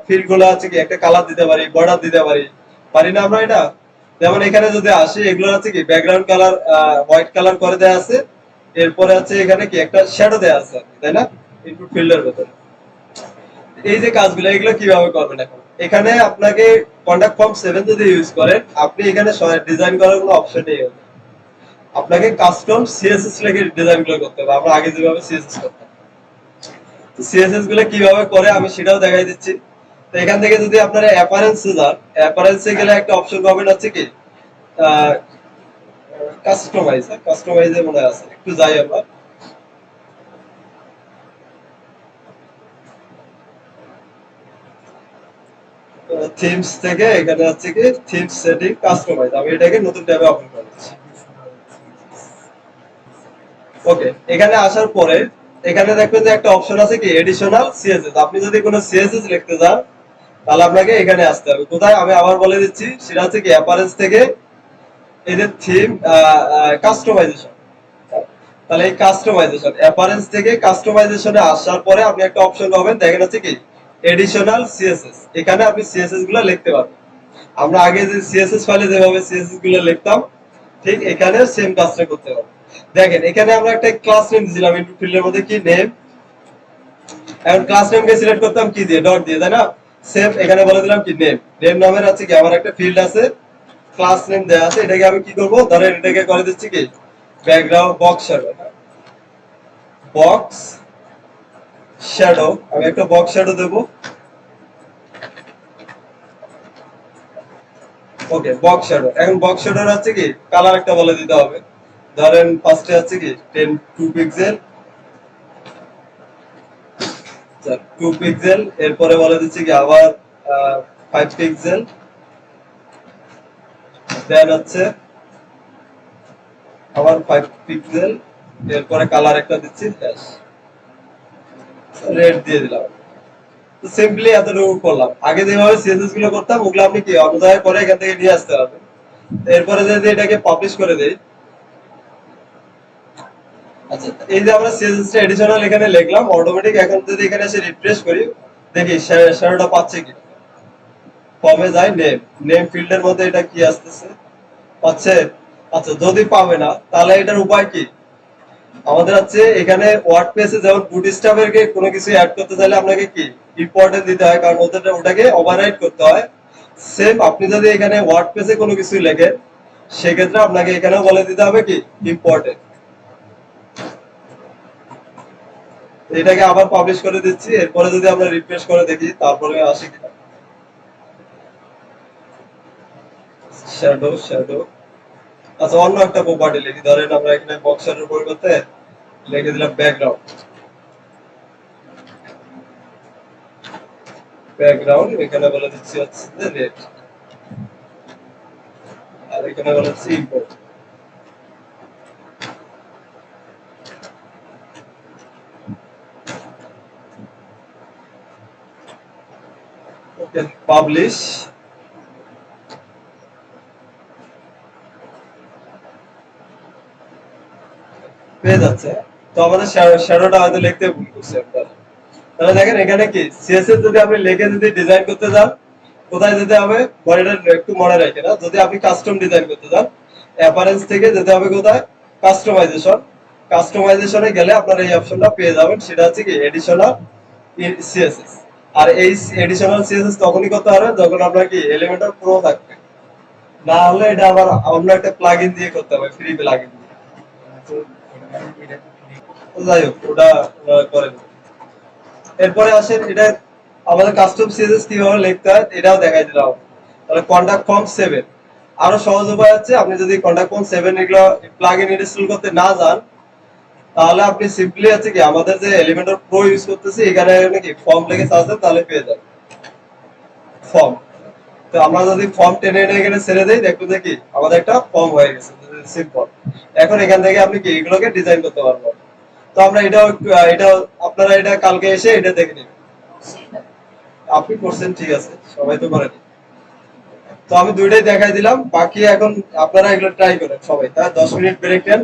ফিল্ড গুলো আছে কি একটা কালার দিতে পারি, বর্ডার দিতে পারি, পারি না আমরা এটা? যেমন এখানে যদি আসি এগুলো আছে কি ব্যাকগ্রাউন্ড কালার হোয়াইট কালার করে দেয়া আছে, এরপরে আছে এখানে কি একটা শ্যাডো দেয়া আছে, তাই না, ইনপুট ফিল্ডের ভেতরে। এই যে কাজগুলো এগুলো কিভাবে করবেন এখন, এখানে আপনাকে কন্টাক্ট ফর্ম 7 যদি ইউজ করেন আপনি এখানে ডিজাইন করার কোনো অপশন নেই, আপনাকে কাস্টম সিএসএস লেগে ডিজাইন গুলো করতে হবে। আমরা আগে যেভাবে সিএসএস করতাম, সিএসএস গুলো কিভাবে করে আমি সেটাও দেখাই দিচ্ছি। তো এখান থেকে যদি আপনারা অ্যাপারেন্সে যান, অ্যাপারেন্সে গেলে একটা অপশন পাবেন হচ্ছে কি কাস্টমাইজ, কাস্টমাইজে মনে আছে, একটু যাই আমরা। থিমস থেকে এখানে হচ্ছে কি থিমস সেটিং কাস্টমাইজ, আমি এটাকে নতুন ট্যাবে ওপেন করছি। ওকে, এখানে আসার পরে এখানে দেখবেন যে একটা অপশন আছে কি এডিশনাল সিএসএস, আপনি যদি কোনো সিএসএস লিখতে চান তাহলে আপনাকে এখানে আসতে হবে। কোথায় আমি আবার বলে দিচ্ছি, সেটা হচ্ছে কি অ্যাপারেন্স থেকে এই যে থিম কাস্টমাইজেশন, তাহলে এই কাস্টমাইজেশন অ্যাপারেন্স থেকে কাস্টমাইজেশনে আসার পরে আপনি একটা অপশন পাবেন, দেখেন হচ্ছে কি এডিশনাল সিএসএস, এখানে আপনি সিএসএস গুলো লিখতে পারবেন। আমরা আগে যে সিএসএস ফাইলে যেভাবে সিএসএস গুলো লিখতাম ঠিক এখানে সেম কাজটা করতে হবে। দেখেন এখানে আমরা একটা ক্লাস নেম দিলাম ইনপুট ফিল্ডের মধ্যে কি নেম, এখন ক্লাস নেমকে সিলেক্ট করতাম কি দিয়ে ডট দিয়ে, তাই না? সেম এখানে বলে দিলাম কি নেম, নেম নামের আছে কি আমার একটা ফিল্ড আছে ক্লাস নেম দেয়া আছে, এটাকে আমি কি করব ধরেন এটাকে করে দিচ্ছি কি background box shadow, box shadow, আমি একটা বক্স শ্যাডো দেব। ওকে বক্স শ্যাডো, এখন বক্স শ্যাডোর আছে কি কালার একটা বলে দিতে হবে, ধরেন ফার্স্টে আছে কি 2 পিক্সেল, 2 পিক্সেল, এরপরে বলে দিচ্ছি কি আবার 5 পিক্সেল, দেন হচ্ছে আবার 5 পিক্সেল, এরপরে কালার একটা দিচ্ছি রেড দিয়ে দিলাম। তো সিম্পলি এতটুকু করলাম। আগে যেভাবে সিএসএস গুলো করতাম ওগুলো আপনি কি অন্য জায়গায় করে এখান থেকে নিয়ে আসতে পারবেন। এরপরে যদি এটাকে পাবলিশ করে দেই, আচ্ছা এই যে আমরা সিএসএস টা এডিশনাল এখানে লিখলাম, অটোমেটিক এখন যদি এখানে এসে রিফ্রেশ করি দেখি শ্যাডোটা পাচ্ছে কি, ফর্মে যাই নেম, নেম ফিল্ডের মধ্যে এটা কি আসতেছে পাচ্ছে। আচ্ছা যদি পাবে না তাহলে এটার উপায় কি, আমাদের হচ্ছে এখানে ওয়ার্ড পেজে যেমন বুটস্ট্র্যাপের কোনো কিছু অ্যাড করতে চাইলে আপনাকে কি ইম্পর্টেন্ট দিতে হয়, কারণ ওটাকে ওভাররাইট করতে হয়। সেম আপনি যদি এখানে ওয়ার্ড পেজে কোনো কিছু লেখেন সেক্ষেত্রে আপনাকে এখানেও বলে দিতে হবে কি ইম্পর্টেন্ট। এটাকে আবার পাবলিশ করে দিচ্ছি, এরপরে যদি আমরা রিফ্রেশ করে দেখি তারপরে আসি কিনা। শ্যাডো শ্যাডো, আচ্ছা অন্য একটা প্রপার্টি লিখি, ধরেন আমরা এখানে বক্সের পরিবর্তে লিখে দিলাম ব্যাকগ্রাউন্ড, ব্যাকগ্রাউন্ড এখানে বলে দিচ্ছি হচ্ছে রেড, আর এখানে বলে দিচ্ছি ইম্পোর্ট। ওকে পাবলিশ, পেয়ে যাচ্ছে। তো আমাদের শ্যাডোটা হয়তো লিখতে ভুল করছি আপনারা, তাহলে দেখেন এখানে কি সিএসএস যদি আপনি লিখে যদি ডিজাইন করতে যান কোথায় যেতে হবে, বডিটা একটু মনে রাখে না, যদি আপনি কাস্টম ডিজাইন করতে যান অ্যাপারেন্স থেকে যেতে হবে কোথায় কাস্টমাইজেশন, কাস্টমাইজেশনে গেলে আপনারা এই অপশনটা পেয়ে যাবেন, সেটা হচ্ছে কি এডিশনাল সিএসএস। আর এই এডিশনাল সিএসএস তখনই করতে হবে যখন আপনার কি এলিমেন্টার প্রো থাকবে, না হলে এটা আবার অন্য একটা প্লাগইন দিয়ে করতে হবে, ফ্রি প্লাগইন দিয়ে। তো যাই হোক ওটা করেন। এরপরে আসেন এটা আমাদের কাস্টম সিএসএস কিভাবে লিখতে হয় এটাও দেখাই দিলাম। তাহলে কন্টাক্ট ফর্ম 7 আরো সহজ উপায় হচ্ছে, আপনি যদি কন্টাক্ট ফর্ম 7 এগুলো প্লাগইন ইনস্টল করতে না জান, তাহলে আপনি সিম্পলি আছে কি আমাদের যে এলিমেন্টর প্রো ইউজ করতেছি এখানে নাকি ফর্ম লিখে সার্চ দেন তাহলে পেয়ে যাবেন ফর্ম। তো আমরা যদি ফর্ম টেনে এনে এখানে ছেড়ে দেই, দেখবো যে কি আমাদের একটা ফর্ম হয়ে গেছে সিম্পল। এখন এখান থেকে আপনি কি এগুলোকে ডিজাইন করতে পারবেন। তো আমরা এটাও এটা আপনারা এটা কালকে এসে এটা দেখে নিন। আপনি করছেন ঠিক আছে, সবাই তো করেন। তো আমি দুইটাই দেখাই দিলাম, বাকি এখন আপনারা এগুলো ট্রাই করেন সবাই। তাই 10 মিনিট ব্রেক নেন।